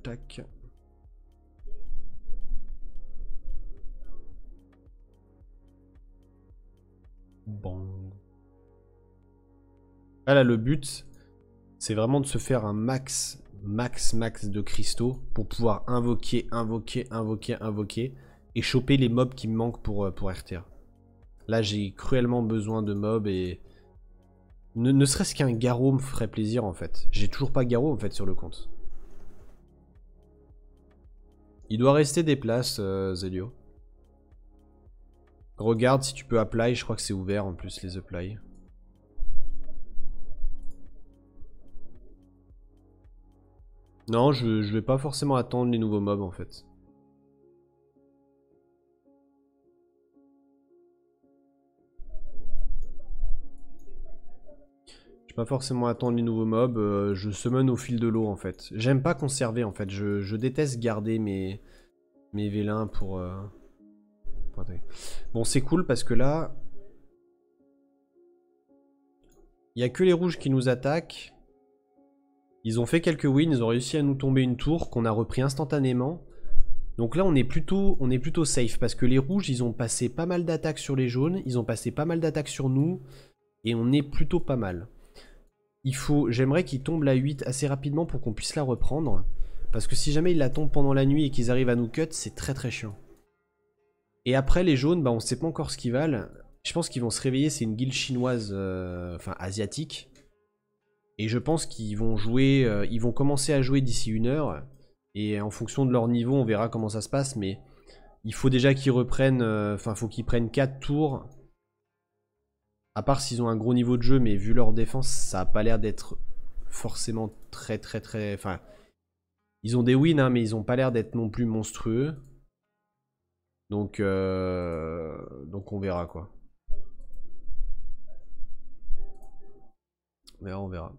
Tac. Bon. Ah là, le but, c'est vraiment de se faire un max de cristaux pour pouvoir invoquer, et choper les mobs qui me manquent pour RTA. Là, j'ai cruellement besoin de mobs et... Ne serait-ce qu'un Garou me ferait plaisir en fait. J'ai toujours pas Garou en fait sur le compte. Il doit rester des places, Zelio. Regarde si tu peux apply, je crois que c'est ouvert en plus les apply. Non, je vais pas forcément attendre les nouveaux mobs en fait. Je vais pas forcément attendre les nouveaux mobs, je summon au fil de l'eau en fait. J'aime pas conserver en fait, je déteste garder mes vélins pour... Bon, c'est cool parce que là... Il y a que les rouges qui nous attaquent. Ils ont fait quelques wins, ils ont réussi à nous tomber une tour qu'on a repris instantanément. Donc là on est plutôt safe parce que les rouges ils ont passé pas mal d'attaques sur les jaunes, ils ont passé pas mal d'attaques sur nous et on est plutôt pas mal. J'aimerais qu'il tombe la 8 assez rapidement pour qu'on puisse la reprendre. Parce que si jamais il la tombe pendant la nuit et qu'ils arrivent à nous cut, c'est très très chiant. Et après les jaunes, bah on sait pas encore ce qu'ils valent. Je pense qu'ils vont se réveiller, c'est une guilde chinoise, enfin asiatique. Et je pense qu'ils vont jouer, ils vont commencer à jouer d'ici 1 heure. Et en fonction de leur niveau, on verra comment ça se passe. Mais il faut déjà qu'ils reprennent, enfin faut qu'ils prennent 4 tours. À part s'ils ont un gros niveau de jeu, mais vu leur défense, ça a pas l'air d'être forcément très très très... Enfin, ils ont des wins, hein, mais ils ont pas l'air d'être non plus monstrueux. Donc on verra quoi. On verra.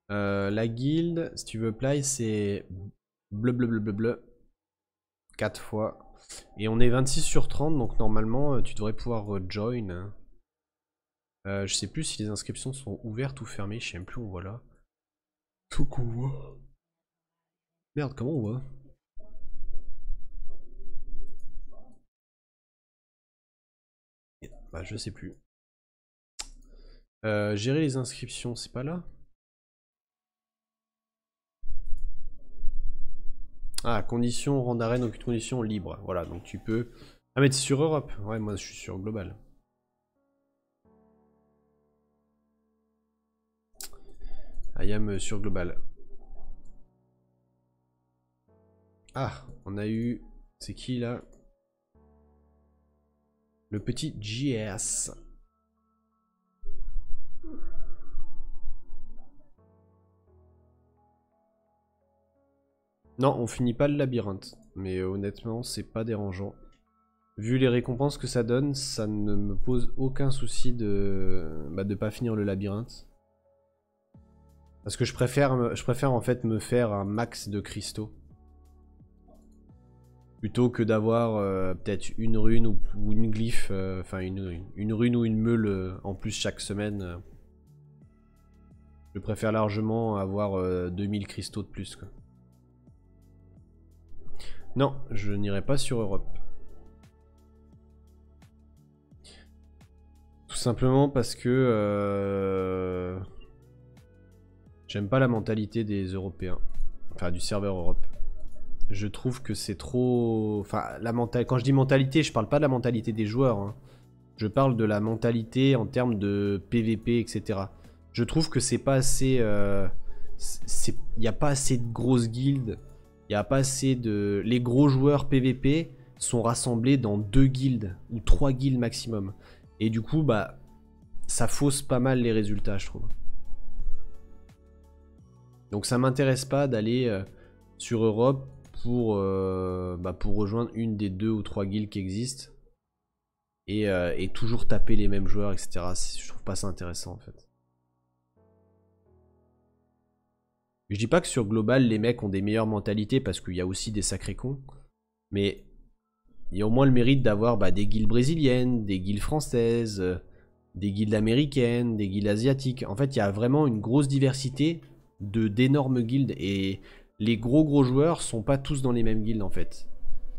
La guilde, si tu veux play, c'est bleu bleu bleu bleu bleu. 4 fois. Et on est 26 sur 30, donc normalement tu devrais pouvoir rejoin. Je sais plus si les inscriptions sont ouvertes ou fermées, je sais même plus où on voit là. Faut qu'on voit. Merde, comment on voit? Bah je sais plus. Gérer les inscriptions, c'est pas là? Ah, conditions, rang d'arène, aucune condition libre. Voilà, donc tu peux... Ah mais t'es sur Europe? Ouais, moi je suis sur Global. I am sur Global. Ah, on a eu... C'est qui là? Le petit JS. Non, on finit pas le labyrinthe. Mais honnêtement, c'est pas dérangeant. Vu les récompenses que ça donne, ça ne me pose aucun souci de pas finir le labyrinthe. Parce que je préfère en fait me faire un max de cristaux. Plutôt que d'avoir peut-être une rune ou une glyphe, enfin une rune ou une meule en plus chaque semaine. Je préfère largement avoir 2000 cristaux de plus quoi. Non, je n'irai pas sur Europe. Tout simplement parce que j'aime pas la mentalité des Européens. Enfin du serveur Europe. Je trouve que c'est trop... Enfin, quand je dis mentalité, je parle pas de la mentalité des joueurs. Hein. Je parle de la mentalité en termes de PVP, etc. Je trouve que c'est pas assez... Il n'y a pas assez de grosses guildes. Il n'y a pas assez de... Les gros joueurs PVP sont rassemblés dans 2 guildes ou 3 guildes maximum. Et du coup, bah, ça fausse pas mal les résultats, je trouve. Donc ça m'intéresse pas d'aller sur Europe pour rejoindre une des 2 ou 3 guildes qui existent. Et toujours taper les mêmes joueurs, etc. Je trouve pas ça intéressant en fait. Je dis pas que sur Global, les mecs ont des meilleures mentalités parce qu'il y a aussi des sacrés cons. Mais il y a au moins le mérite d'avoir des guildes brésiliennes, des guildes françaises, des guildes américaines, des guildes asiatiques. En fait, il y a vraiment une grosse diversité d'énormes guildes. Et les gros joueurs sont pas tous dans les mêmes guildes en fait.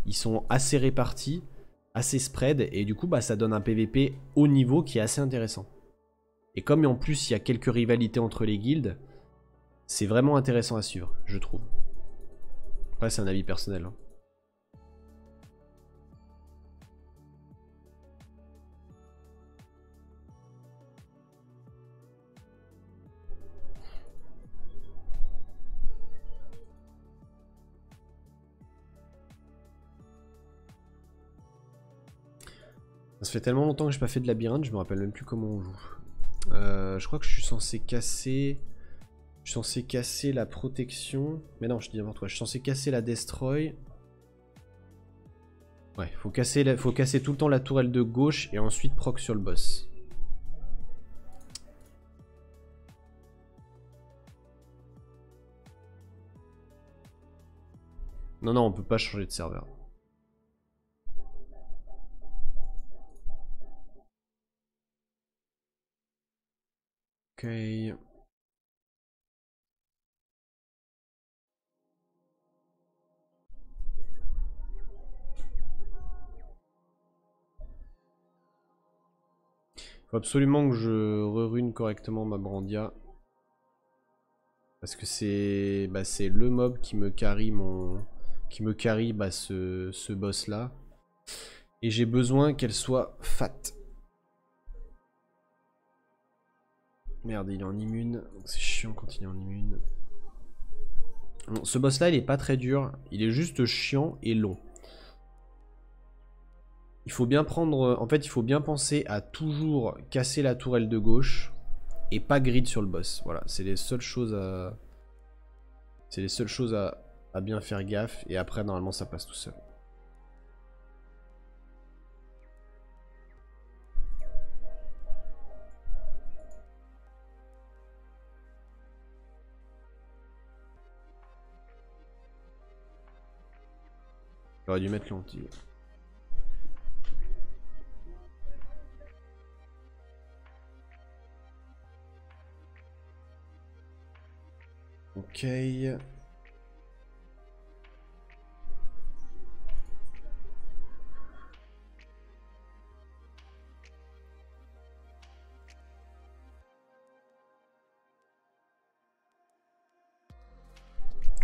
Ils sont assez répartis, assez spread. Et du coup, ça donne un PVP haut niveau qui est assez intéressant. Et comme en plus il y a quelques rivalités entre les guildes, c'est vraiment intéressant à suivre, je trouve. Après, c'est un avis personnel. Hein. Ça fait tellement longtemps que j'ai pas fait de labyrinthe, je me rappelle même plus comment on joue. Je crois que je suis censé casser... Je suis censé casser la protection. Mais non, je dis n'importe quoi. Je suis censé casser la destroy. Ouais, faut casser tout le temps la tourelle de gauche et ensuite proc sur le boss. Non, non, on peut pas changer de serveur. Ok. Faut absolument que je rerune correctement ma Brandia. Parce que c'est le mob qui me carry ce boss là. Et j'ai besoin qu'elle soit fat. Merde, il est en immune. C'est chiant quand il est en immune. Bon, ce boss là il est pas très dur. Il est juste chiant et long. Il faut bien prendre... En fait il faut bien penser à toujours casser la tourelle de gauche. Et pas grid sur le boss. Voilà, c'est les seules choses à... C'est les seules choses à bien faire gaffe. Et après normalement ça passe tout seul. J'aurais dû mettre l'anti. Ok.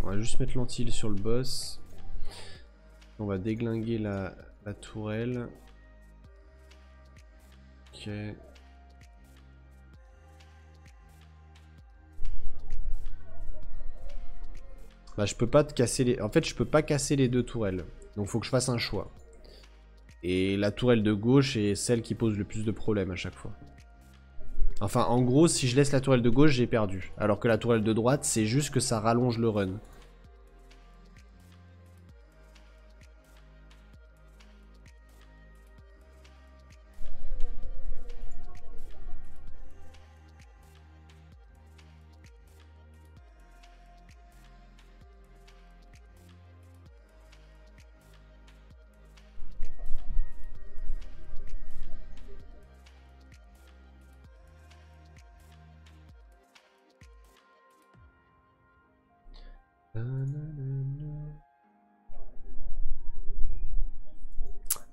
On va juste mettre l'anti sur le boss. On va déglinguer la tourelle. Ok. Bah je peux pas te casser les... En fait je peux pas casser les deux tourelles. Donc faut que je fasse un choix. Et la tourelle de gauche est celle qui pose le plus de problèmes à chaque fois. Enfin en gros si je laisse la tourelle de gauche j'ai perdu. Alors que la tourelle de droite c'est juste que ça rallonge le run.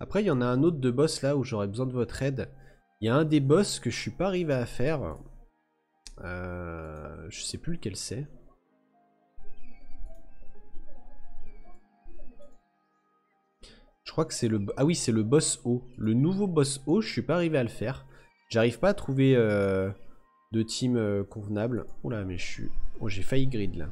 Après il y en a un autre de boss là où j'aurais besoin de votre aide. Il y a un des boss que je suis pas arrivé à faire. Je sais plus lequel c'est. Je crois que c'est le... Ah oui c'est le boss haut. Le nouveau boss haut je suis pas arrivé à le faire. J'arrive pas à trouver de team convenable. Oula mais je suis... Oh j'ai failli grid là.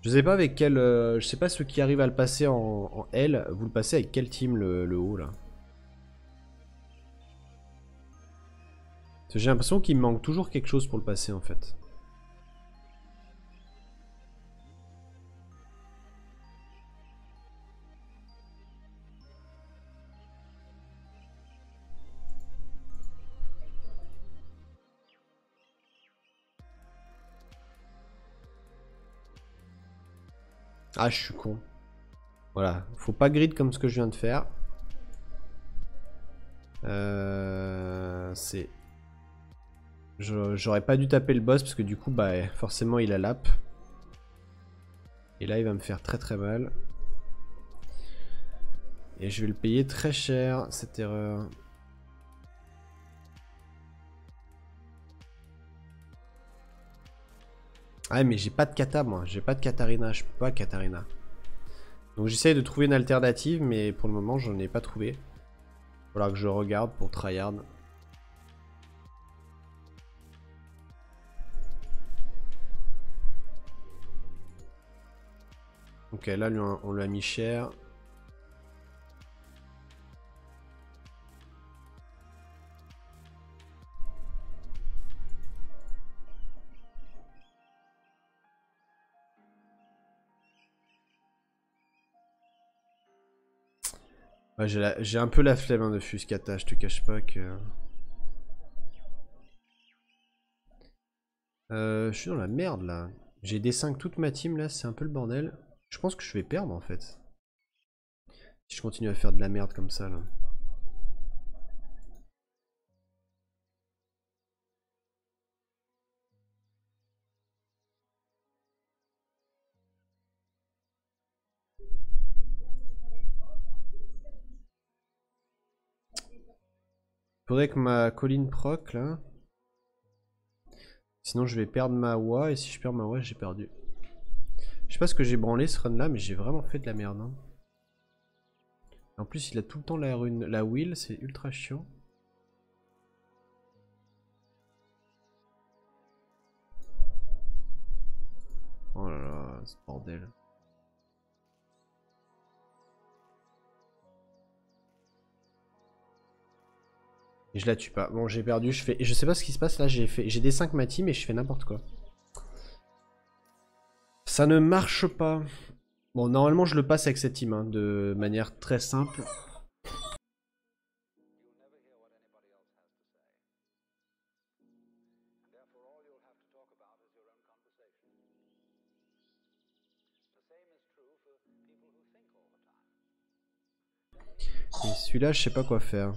Je sais pas avec quel... je sais pas ceux qui arrivent à le passer en L. Vous le passez avec quel team le haut là? J'ai l'impression qu'il me manque toujours quelque chose pour le passer en fait. Ah je suis con. Voilà, faut pas grid comme ce que je viens de faire. C'est... J'aurais pas dû taper le boss parce que du coup bah forcément il a lap. Et là il va me faire très très mal. Et je vais le payer très cher cette erreur. Ah mais j'ai pas de kata moi, j'ai pas de Katarina, je peux pas Katarina. Donc j'essaye de trouver une alternative mais pour le moment j'en ai pas trouvé. Il va falloir que je regarde pour tryhard. Ok là lui, on lui a mis cher. Ouais, j'ai un peu la flemme hein, de Fuscata, je te cache pas que... je suis dans la merde là. J'ai D5 toute ma team là, c'est un peu le bordel. Je pense que je vais perdre en fait. Si je continue à faire de la merde comme ça là. Faudrait que ma colline proc là. Sinon je vais perdre ma oie et si je perds ma oie j'ai perdu. Je sais pas ce que j'ai branlé ce run là mais j'ai vraiment fait de la merde. Hein. En plus il a tout le temps la rune, la wheel, c'est ultra chiant. Oh là là, ce bordel. Et je la tue pas. Bon j'ai perdu, je sais pas ce qui se passe là, j'ai des 5 mati mais je fais n'importe quoi. Ça ne marche pas. Bon normalement je le passe avec cette team hein, de manière très simple. Et celui-là je sais pas quoi faire.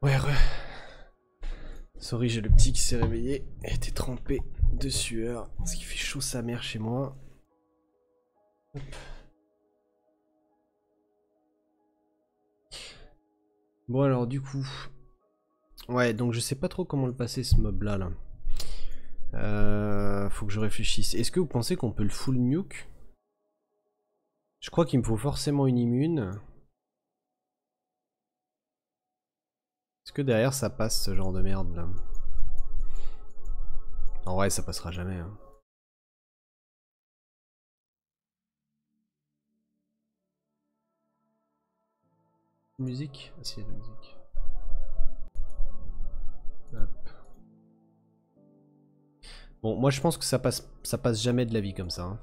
Ouais, sorry, j'ai le petit qui s'est réveillé et était trempé de sueur. Parce qu'il fait chaud sa mère chez moi. Hop. Bon alors du coup... Ouais, donc je sais pas trop comment le passer ce mob là. Faut que je réfléchisse. Est-ce que vous pensez qu'on peut le full nuke? Je crois qu'il me faut forcément une immune. Est-ce que derrière ça passe ce genre de merde là? En vrai ça passera jamais. Hein. Musique? Ah si, il y a de la musique. Hop. Bon, moi je pense que ça passe jamais de la vie comme ça. Hein.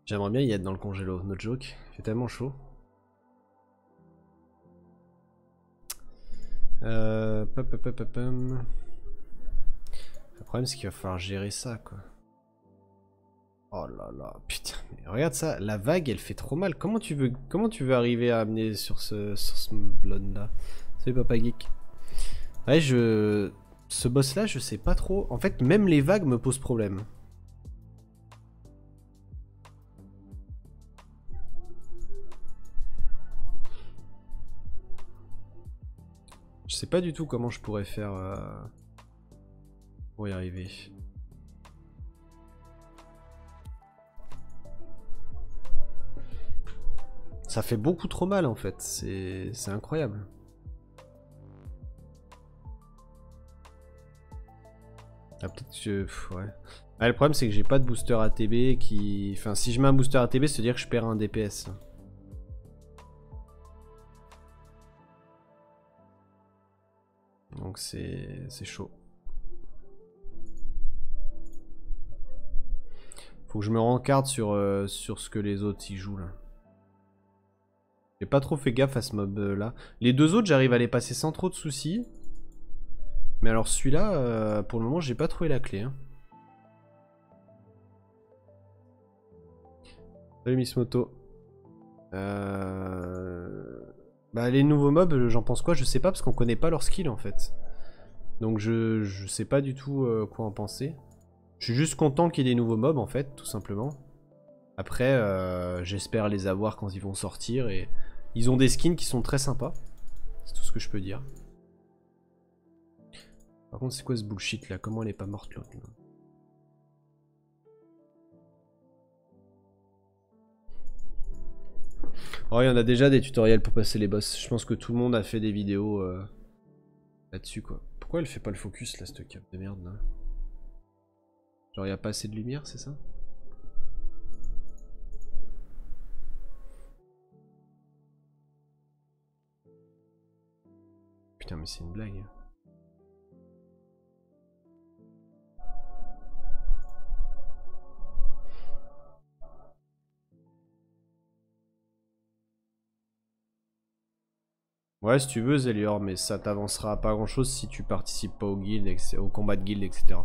J'aimerais bien y être dans le congélo, no joke. Il fait tellement chaud. Le problème c'est qu'il va falloir gérer ça quoi. Oh là là, putain, mais regarde ça, la vague elle fait trop mal. Comment tu veux arriver à amener sur ce blood là? Salut Papa Geek. Ouais, ce boss là, je sais pas trop. En fait, même les vagues me posent problème. Je sais pas du tout comment je pourrais faire pour y arriver. Ça fait beaucoup trop mal en fait, c'est incroyable. Ah, peut-être que... ouais. Ah, le problème c'est que j'ai pas de booster ATB qui... Enfin si je mets un booster ATB, c'est à dire que je perds un DPS. Donc c'est chaud. Faut que je me rencarde sur ce que les autres y jouent là. J'ai pas trop fait gaffe à ce mob là. Les deux autres j'arrive à les passer sans trop de soucis. Mais alors celui-là, pour le moment j'ai pas trouvé la clé. Hein. Salut Miss Moto. Bah les nouveaux mobs, j'en pense quoi? Je sais pas parce qu'on connaît pas leur skill en fait. Donc je sais pas du tout quoi en penser. Je suis juste content qu'il y ait des nouveaux mobs en fait, tout simplement. Après, j'espère les avoir quand ils vont sortir et ils ont des skins qui sont très sympas. C'est tout ce que je peux dire. Par contre, c'est quoi ce bullshit là? Comment elle est pas morte l'autre là? Oh, il y en a déjà des tutoriels pour passer les boss. Je pense que tout le monde a fait des vidéos là-dessus quoi. Pourquoi elle fait pas le focus là, cette cap de merde là? Genre, y a pas assez de lumière, c'est ça? Putain, mais c'est une blague. Ouais, si tu veux, Zelior, mais ça t'avancera pas grand chose si tu participes pas au guild, au combat de guild, etc.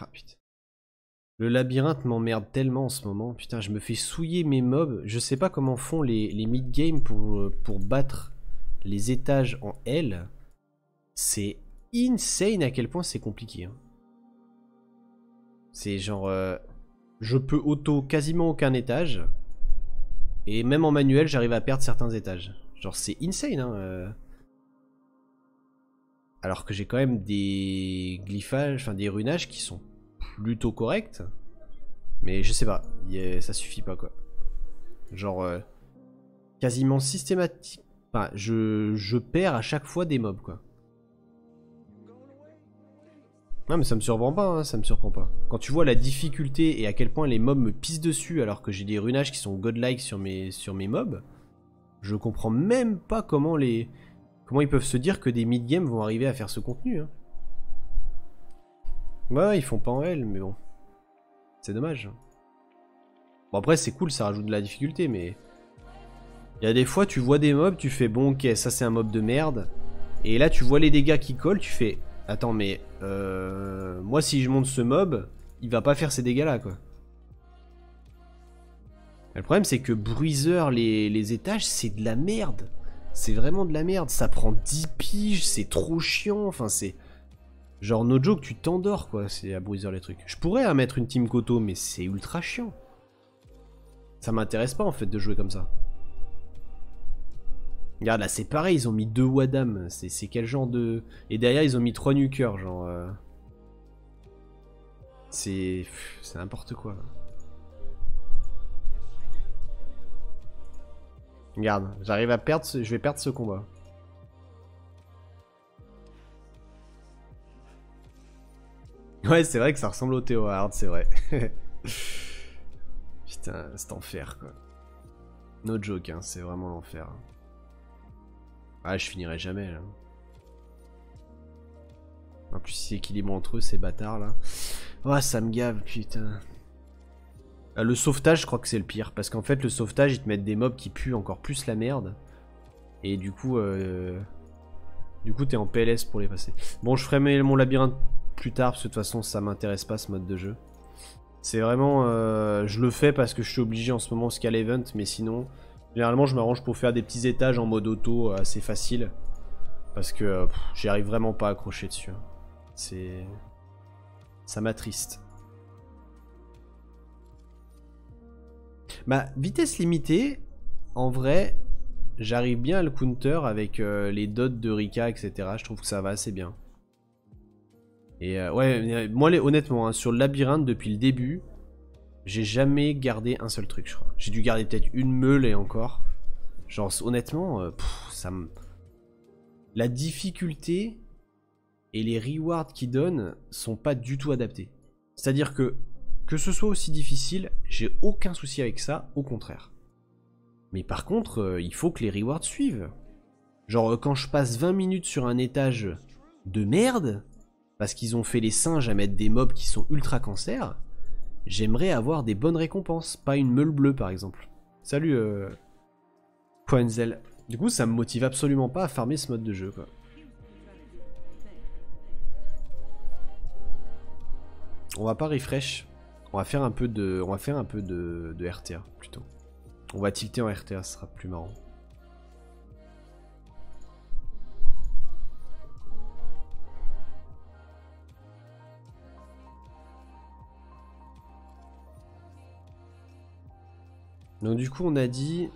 Ah putain. Le labyrinthe m'emmerde tellement en ce moment. Putain, je me fais souiller mes mobs. Je sais pas comment font les mid-game pour battre les étages en L. C'est insane à quel point c'est compliqué. Hein. C'est genre... je peux auto quasiment aucun étage. Et même en manuel, j'arrive à perdre certains étages. Genre, c'est insane, hein. Alors que j'ai quand même des glyphages, enfin des runages qui sont plutôt corrects. Mais je sais pas, ça suffit pas, quoi. Genre, quasiment systématique. Enfin, je perds à chaque fois des mobs, quoi. Non mais ça me surprend pas, hein, ça me surprend pas. Quand tu vois la difficulté et à quel point les mobs me pissent dessus alors que j'ai des runages qui sont godlike sur mes mobs, je comprends même pas comment ils peuvent se dire que des mid-game vont arriver à faire ce contenu. Hein. Ouais, ils font pas en L, mais bon. C'est dommage. Bon après c'est cool, ça rajoute de la difficulté, mais... Il y a des fois tu vois des mobs, tu fais bon ok, ça c'est un mob de merde. Et là tu vois les dégâts qui collent, tu fais... Attends, mais moi si je monte ce mob, il va pas faire ces dégâts là quoi. Le problème c'est que bruiseur les étages c'est de la merde. C'est vraiment de la merde. Ça prend 10 piges, c'est trop chiant. Enfin c'est... Genre no joke, tu t'endors quoi, c'est à bruiseur les trucs. Je pourrais mettre une team Koto mais c'est ultra chiant. Ça m'intéresse pas en fait de jouer comme ça. Regarde là c'est pareil, ils ont mis 2 Wadam. C'est quel genre de... Et derrière ils ont mis 3 Nukers genre... C'est n'importe quoi. Regarde, j'arrive à perdre, je vais perdre ce combat. Ouais, c'est vrai que ça ressemble au Théo Hard, c'est vrai. Putain, c'est enfer quoi. No joke, hein, c'est vraiment l'enfer. Ah, je finirai jamais là. En plus, c'est équilibré entre eux, ces bâtards là. Oh, ça me gave, putain. Le sauvetage, je crois que c'est le pire. Parce qu'en fait, le sauvetage, ils te mettent des mobs qui puent encore plus la merde. Et du coup, t'es en PLS pour les passer. Bon, je ferai mon labyrinthe plus tard, parce que de toute façon, ça m'intéresse pas ce mode de jeu. C'est vraiment... je le fais parce que je suis obligé en ce moment au Scale Event, mais sinon, généralement, je m'arrange pour faire des petits étages en mode auto assez facile. Parce que j'y arrive vraiment pas à accrocher dessus. C'est... Ça m'attriste. Bah, vitesse limitée, en vrai, j'arrive bien à le counter avec les dots de Rika, etc. Je trouve que ça va assez bien. Et ouais, moi honnêtement, hein, sur le labyrinthe, depuis le début, j'ai jamais gardé un seul truc, je crois. J'ai dû garder peut-être une meule et encore. Genre, honnêtement, ça me... La difficulté et les rewards qu'ils donnent sont pas du tout adaptés. C'est-à-dire que ce soit aussi difficile, j'ai aucun souci avec ça, au contraire. Mais par contre, il faut que les rewards suivent. Genre, quand je passe 20 minutes sur un étage de merde, parce qu'ils ont fait les singes à mettre des mobs qui sont ultra cancer, j'aimerais avoir des bonnes récompenses, pas une meule bleue par exemple. Salut, Poenzel. Du coup, ça me motive absolument pas à farmer ce mode de jeu, quoi. On va pas refresh. On va faire un peu de RTA plutôt. On va tilter en RTA, ce sera plus marrant. Donc du coup on a dit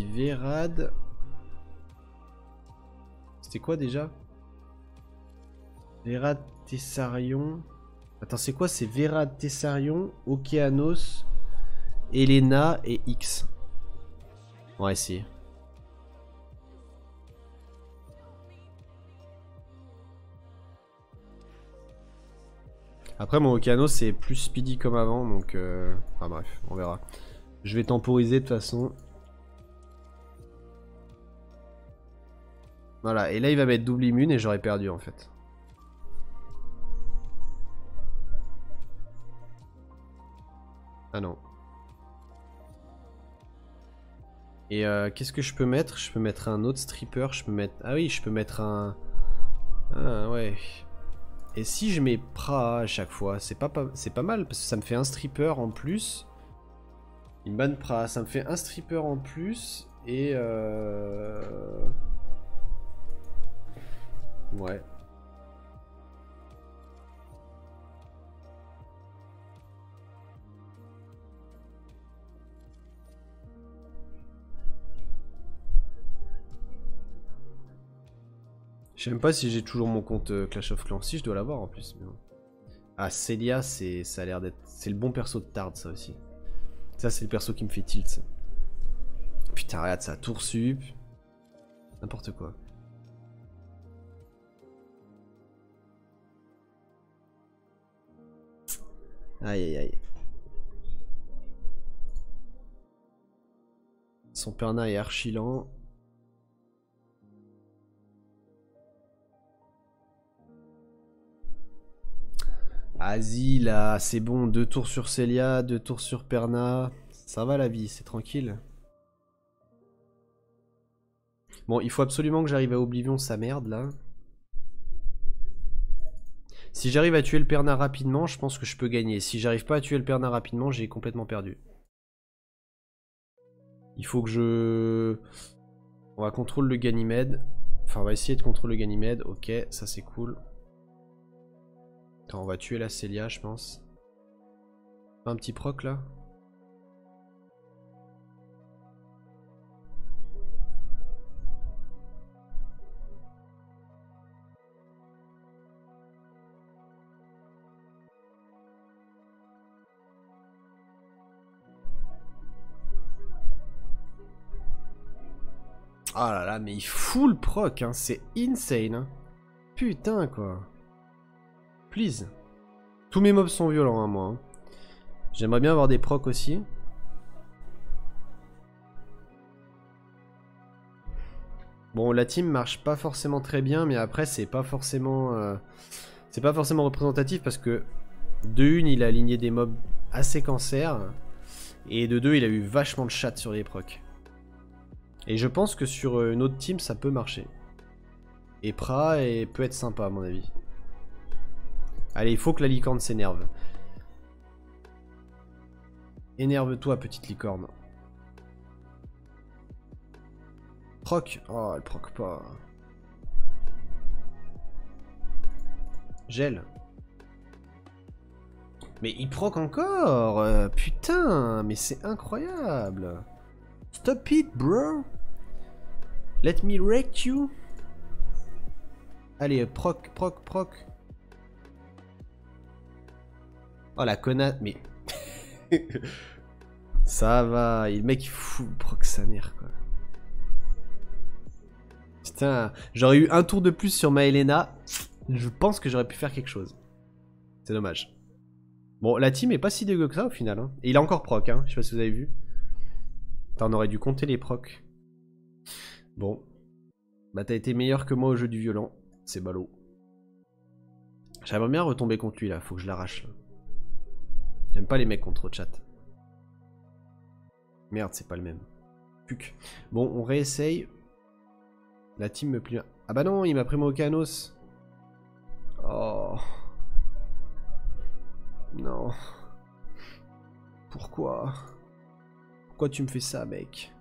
Vérad. C'était quoi déjà? Vérad Tessarion. Attends, c'est quoi? C'est Vérad Tessarion, Okeanos, Elena et X. On va essayer. Après, mon Okeanos c'est plus speedy comme avant, donc... Enfin bref, on verra. Je vais temporiser de toute façon. Voilà, et là il va mettre double immune et j'aurais perdu en fait. Ah non. Et qu'est-ce que je peux mettre? Je peux mettre un autre stripper, je peux mettre... Ah oui, je peux mettre un... Ah ouais. Et si je mets Pra à chaque fois, c'est pas mal parce que ça me fait un stripper en plus. Une bonne Pra, ça me fait un stripper en plus et ouais. Je sais même pas si j'ai toujours mon compte Clash of Clans. Si, je dois l'avoir en plus. Mais bon. Ah, Celia, ça a l'air d'être... C'est le bon perso de Tard, ça aussi. Ça, c'est le perso qui me fait tilt. Ça. Putain, regarde ça, tour sup. N'importe quoi. Aïe aïe aïe. Son Perna est archi lent. Vas-y là, c'est bon, 2 tours sur Celia, 2 tours sur Perna. Ça va la vie, c'est tranquille. Bon, il faut absolument que j'arrive à Oblivion sa merde là. Si j'arrive à tuer le Perna rapidement, je pense que je peux gagner. Si j'arrive pas à tuer le Perna rapidement, j'ai complètement perdu. Il faut que je... On va contrôler le Ganymède. Enfin, on va essayer de contrôler le Ganymède. Ok, ça c'est cool. Attends, on va tuer la Célia, je pense. Un petit proc là. Ah là là, mais il full proc, hein. C'est insane. Hein. Putain, quoi. Please. Tous mes mobs sont violents, hein, moi. Hein. J'aimerais bien avoir des procs aussi. Bon, la team marche pas forcément très bien, mais après, c'est pas forcément représentatif parce que de une, il a aligné des mobs assez cancer. Et de deux, il a eu vachement de chat sur les procs. Et je pense que sur une autre team, ça peut marcher. Et Pra peut être sympa, à mon avis. Allez, il faut que la licorne s'énerve. Énerve-toi, petite licorne. Proc. Oh, elle proc pas. Gel. Mais il proc encore. Putain, mais c'est incroyable. Stop it, bro. Let me wreck you. Allez, proc, proc, proc. Oh la connasse, mais... Ça va, le mec il fout proc sa mère quoi. Putain, j'aurais eu un tour de plus sur Maelena. Je pense que j'aurais pu faire quelque chose. C'est dommage. Bon, la team est pas si dégueu que ça au final. Hein. Et il a encore proc, hein. Je sais pas si vous avez vu. Putain, on aurait dû compter les procs. Bon. Bah t'as été meilleur que moi au jeu du violent. C'est ballot. J'aimerais bien retomber contre lui là, faut que je l'arrache. J'aime pas les mecs contre chat. Merde, c'est pas le même. Puc. Bon, on réessaye. La team me plie. Ah bah non, il m'a pris mon Okeanos. Oh. Non. Pourquoi? Pourquoi tu me fais ça, mec?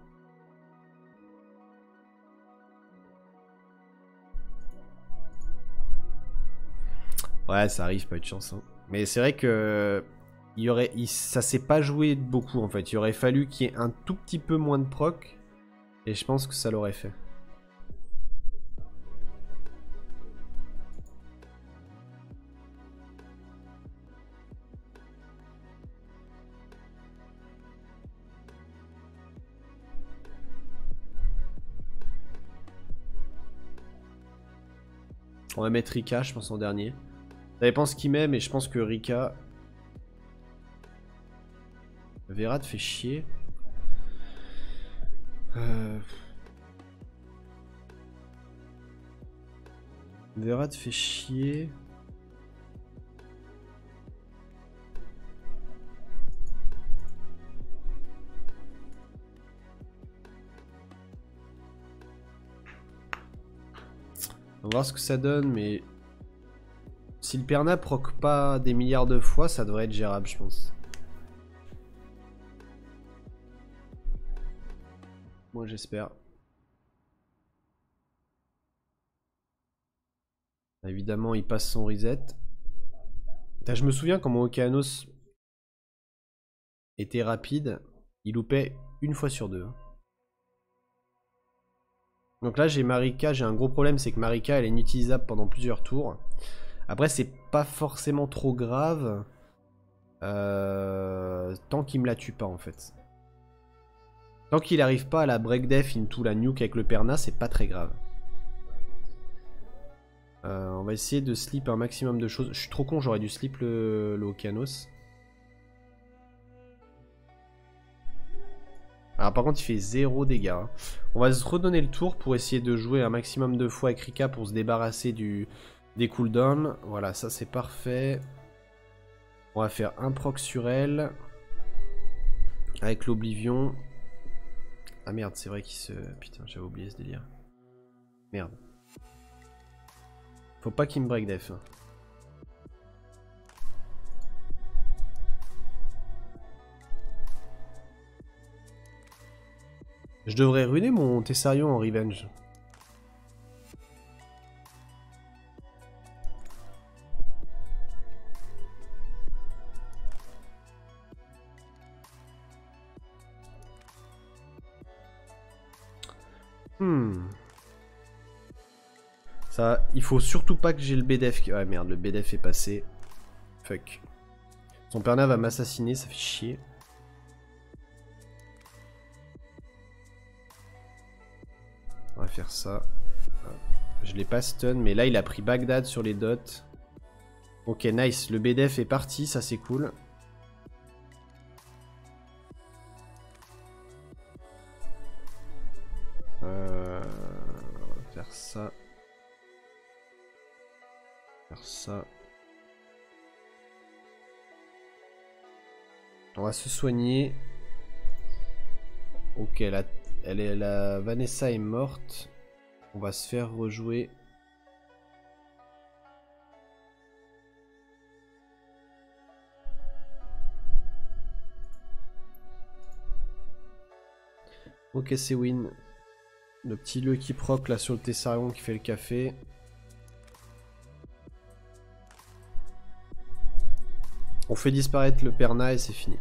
Ouais, ça arrive, pas eu de chance. Hein. Mais c'est vrai que ça s'est pas joué beaucoup en fait. Il aurait fallu qu'il y ait un tout petit peu moins de proc. Et je pense que ça l'aurait fait. On va mettre Rika, je pense, en dernier. Ça dépend ce qu'il met, mais je pense que Rika... Vera te fait chier. Vera te fait chier. On va voir ce que ça donne, mais... Si le Perna proc pas des milliards de fois, ça devrait être gérable, je pense. Moi, j'espère. Évidemment, il passe son reset. Putain, je me souviens quand mon Okeanos était rapide, il loupait une fois sur deux. Donc là, j'ai Marika, j'ai un gros problème, c'est que Marika, elle est inutilisable pendant plusieurs tours. Après, c'est pas forcément trop grave. Tant qu'il me la tue pas, en fait. Tant qu'il arrive pas à la break def into la nuke avec le Perna, c'est pas très grave. On va essayer de slip un maximum de choses. Je suis trop con, j'aurais dû slip le Okeanos. Alors par contre il fait 0 dégâts. Hein. On va se redonner le tour pour essayer de jouer un maximum de fois avec Rika pour se débarrasser des cooldowns. Voilà, ça c'est parfait. On va faire un proc sur elle. Avec l'Oblivion. Ah merde, c'est vrai qu'il se... Putain, j'avais oublié ce délire. Merde. Faut pas qu'il me break def. Je devrais ruiner mon Tessarion en revenge. Ça, il faut surtout pas que j'ai le BDF. Ah merde, le BDF est passé. Fuck. Son Perna va m'assassiner, ça fait chier. On va faire ça. Je l'ai pas stun, mais là il a pris Bagdad sur les dots. Ok, nice. Le BDF est parti, ça c'est cool. On va faire ça. Faire ça. On va se soigner. Ok, la Vanessa est morte. On va se faire rejouer. Ok, c'est win. Le petit Lucky proc là sur le Tessarion qui fait le café. On fait disparaître le Perna et c'est fini.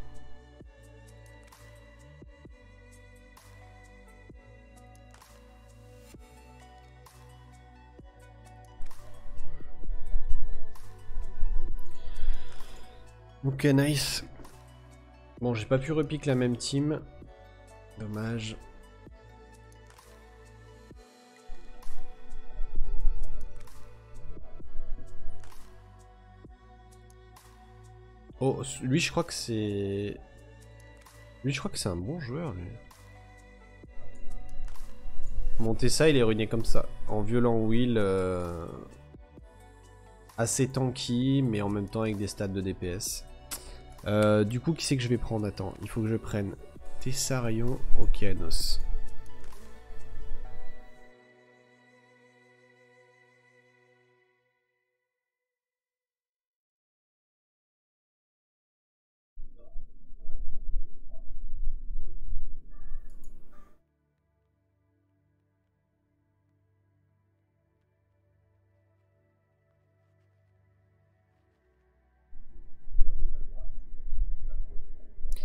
Ok, nice. Bon, j'ai pas pu repique la même team. Dommage. Oh, lui je crois que c'est... Lui je crois que c'est un bon joueur, lui. Monter ça, il est ruiné comme ça. En violent wheel. Assez tanky, mais en même temps avec des stats de DPS. Du coup, qui c'est que je vais prendre? Attends, il faut que je prenne Tessarion, Okeanos.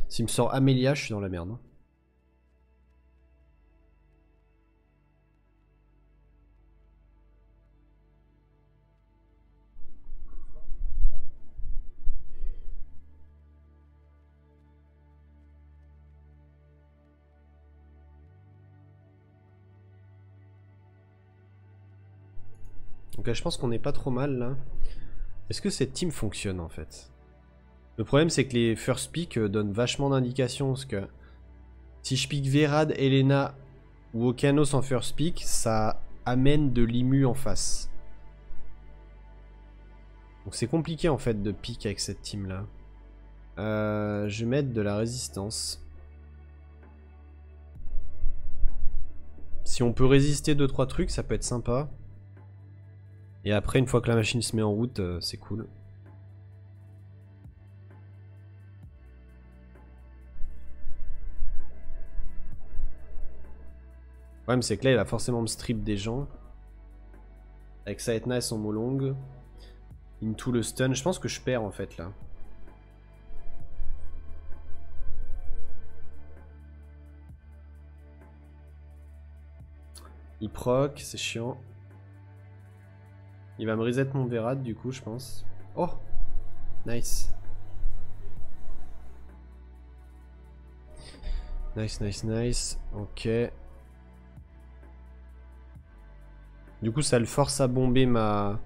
S'il me sort Amelia, je suis dans la merde. Hein. Donc je pense qu'on est pas trop mal là. Est-ce que cette team fonctionne en fait? Le problème c'est que les first pick donnent vachement d'indications parce que si je pique Verad, Elena ou Okeanos en first pick, ça amène de l'immu en face. Donc c'est compliqué en fait de pick avec cette team là. Je vais mettre de la résistance. Si on peut résister 2-3 trucs, ça peut être sympa. Et après, une fois que la machine se met en route, c'est cool. Le problème, c'est que là, il va forcément me strip des gens. Avec Saetna et son Molong. Into le stun. Je pense que je perds en fait là. Il proc, c'est chiant. Il va me reset mon Verad du coup, je pense. Oh! Nice. Nice, nice, nice. Ok. Du coup, ça le force à bomber ma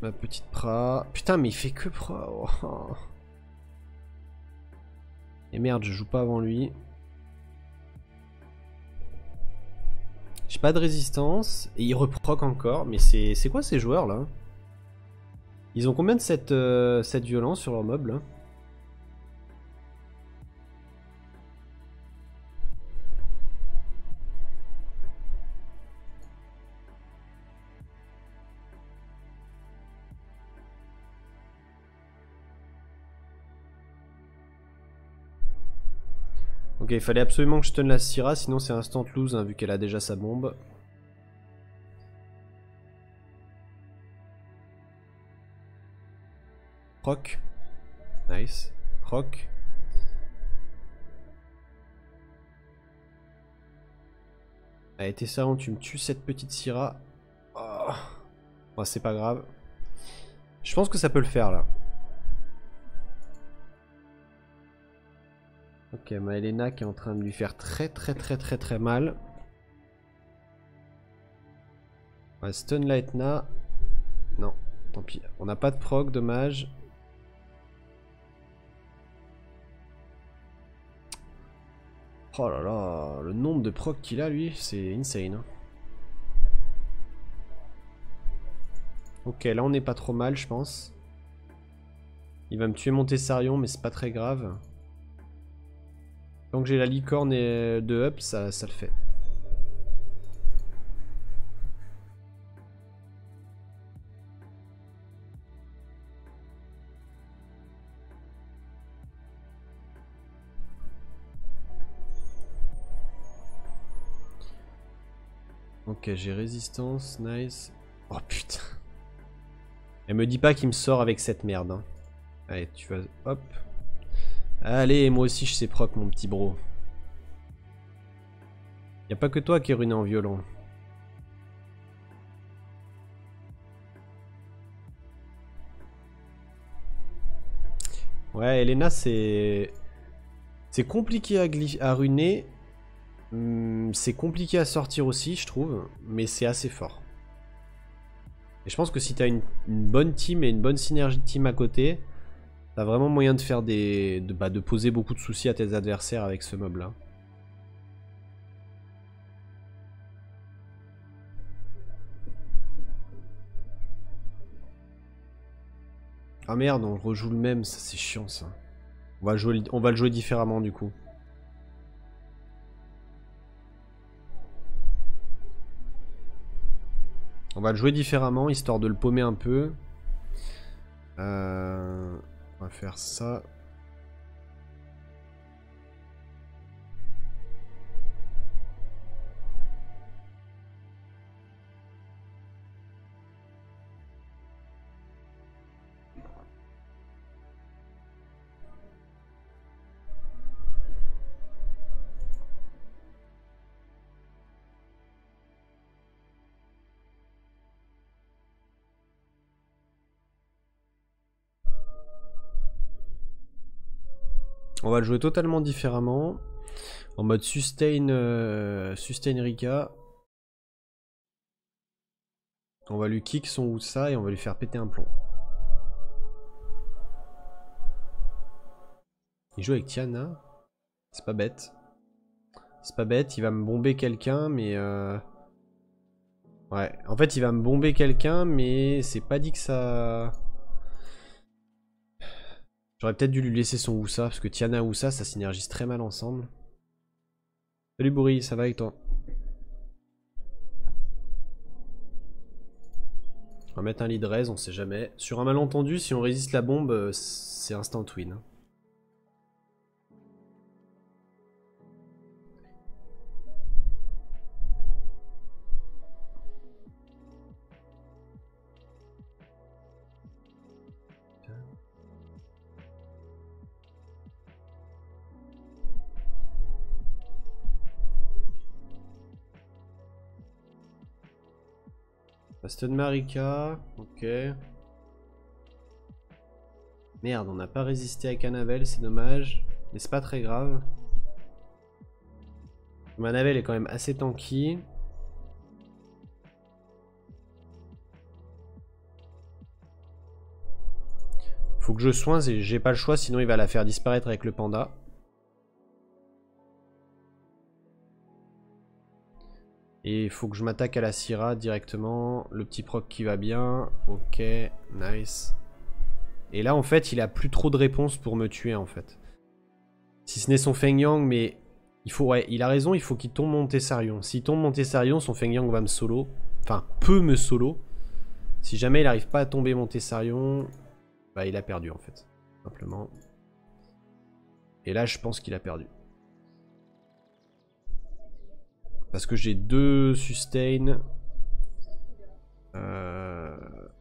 petite pra. Putain, mais il fait que pra. Oh. Et merde, je joue pas avant lui. J'ai pas de résistance. Et il reproc encore. Mais c'est quoi ces joueurs là? Ils ont combien de cette violence sur leur mob là? Ok, il fallait absolument que je stun la Syrah, sinon c'est instant lose hein, vu qu'elle a déjà sa bombe. Proc. Nice. Proc. Allez, Tessaron, tu me tues cette petite Syrah. Oh. Bon, c'est pas grave. Je pense que ça peut le faire là. Ok, Maelena qui est en train de lui faire très mal. Ouais, stun Lightna. Non, tant pis. On n'a pas de proc, dommage. Oh là là, le nombre de proc qu'il a lui, c'est insane. Hein. Ok, là on n'est pas trop mal, je pense. Il va me tuer mon Tessarion, mais c'est pas très grave. Tant que j'ai la licorne et de up, ça le fait. Ok, j'ai résistance, nice. Oh putain. Elle me dit pas qu'il me sort avec cette merde. Hein. Allez, tu vas... Hop. Allez, moi aussi je sais proc, mon petit bro. Y a pas que toi qui est ruiné en violon. Ouais, Elena, c'est... C'est compliqué à ruiner. C'est compliqué à sortir aussi, je trouve. Mais c'est assez fort. Et je pense que si t'as une bonne team et une bonne synergie de team à côté, t'as vraiment moyen de faire de poser beaucoup de soucis à tes adversaires avec ce mob là. Ah merde, on rejoue le même, ça c'est chiant ça. On va le jouer différemment du coup. On va le jouer différemment, histoire de le paumer un peu. On va faire ça. On va le jouer totalement différemment. En mode sustain, sustain Rika. On va lui kick son Oussa et on va lui faire péter un plomb. Il joue avec Tiana. C'est pas bête. C'est pas bête, il va me bomber quelqu'un, mais... Ouais, en fait il va me bomber quelqu'un, mais c'est pas dit que ça... J'aurais peut-être dû lui laisser son Oussa, parce que Tiana et Oussa, ça synergise très mal ensemble. Salut Bourri, ça va avec toi? On va mettre un lead raise, on sait jamais. Sur un malentendu, si on résiste la bombe, c'est instant win. Aston Marika, ok. Merde, on n'a pas résisté à Canavel, c'est dommage. Mais c'est pas très grave. Manavel est quand même assez tanky. Faut que je soigne, j'ai pas le choix, sinon il va la faire disparaître avec le panda. Et il faut que je m'attaque à la Syrah directement. Le petit proc qui va bien. Ok, nice. Et là en fait il a plus trop de réponses pour me tuer en fait. Si ce n'est son Feng Yang, mais il faut, ouais, il a raison, il faut qu'il tombe mon Tessarion. S'il tombe mon Tessarion, son Feng Yang va me solo. Enfin, peut me solo. Si jamais il n'arrive pas à tomber mon Tessarion, bah il a perdu en fait. Simplement. Et là je pense qu'il a perdu. Parce que j'ai 2 sustain.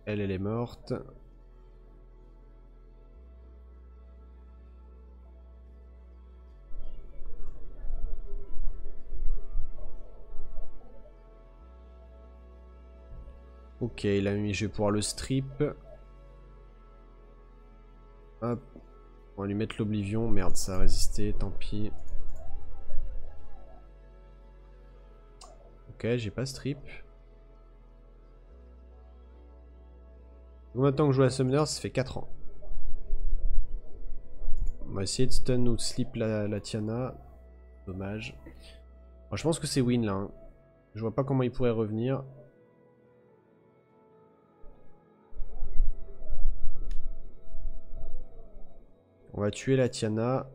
Elle est morte. Ok, il a mis, je vais pouvoir le strip. Hop. On va lui mettre l'oblivion. Merde, ça a résisté, tant pis. Ok, j'ai pas strip. Combien de temps que je joue à Summoner? Ça fait 4 ans. On va essayer de stun ou de slip la Tiana. Dommage. Bon, je pense que c'est win là. Hein. Je vois pas comment il pourrait revenir. On va tuer la Tiana.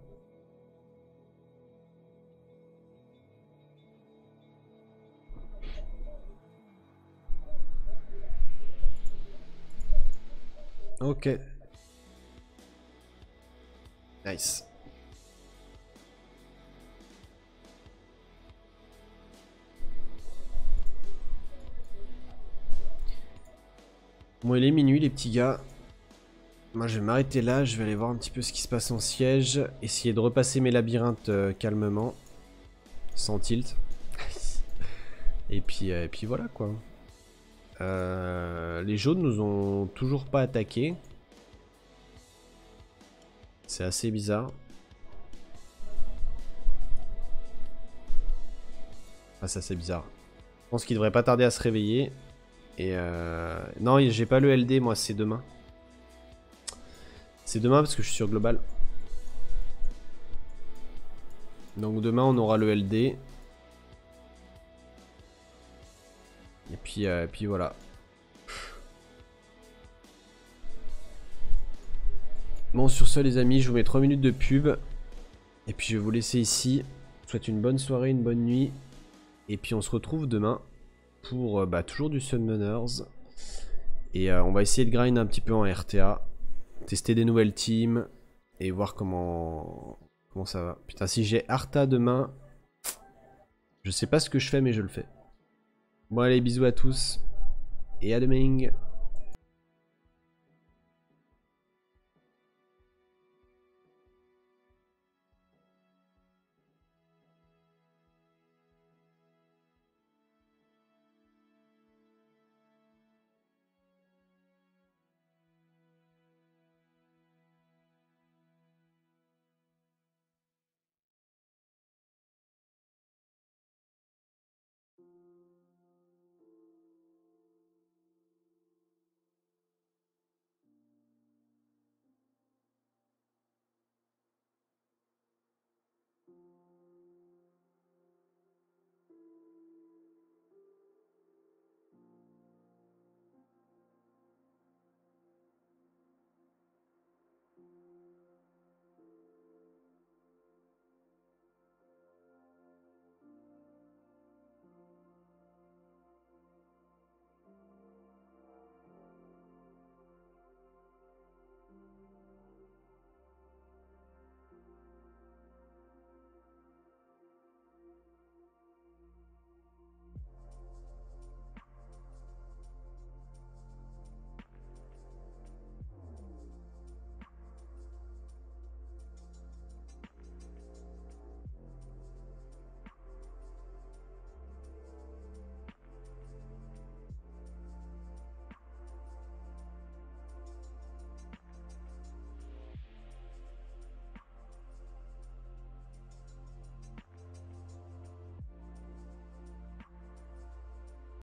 Ok. Nice. Bon, il est minuit les petits gars. Moi je vais m'arrêter là, je vais aller voir un petit peu ce qui se passe en siège. Essayer de repasser mes labyrinthes calmement. Sans tilt. et puis voilà quoi. Les jaunes nous ont toujours pas attaqué. C'est assez bizarre. Ah ça c'est bizarre. Je pense qu'il devrait pas tarder à se réveiller. Et non j'ai pas le LD moi, c'est demain. C'est demain parce que je suis sur global. Donc demain on aura le LD. Et puis voilà. Bon sur ce les amis, je vous mets 3 minutes de pub. Et puis je vais vous laisser ici. Je vous souhaite une bonne soirée, une bonne nuit. Et puis on se retrouve demain pour toujours du Summoners. Et on va essayer de grind un petit peu en RTA. Tester des nouvelles teams. Et voir comment ça va. Putain si j'ai Arta demain, je sais pas ce que je fais mais je le fais. Bon allez bisous à tous. Et à demain.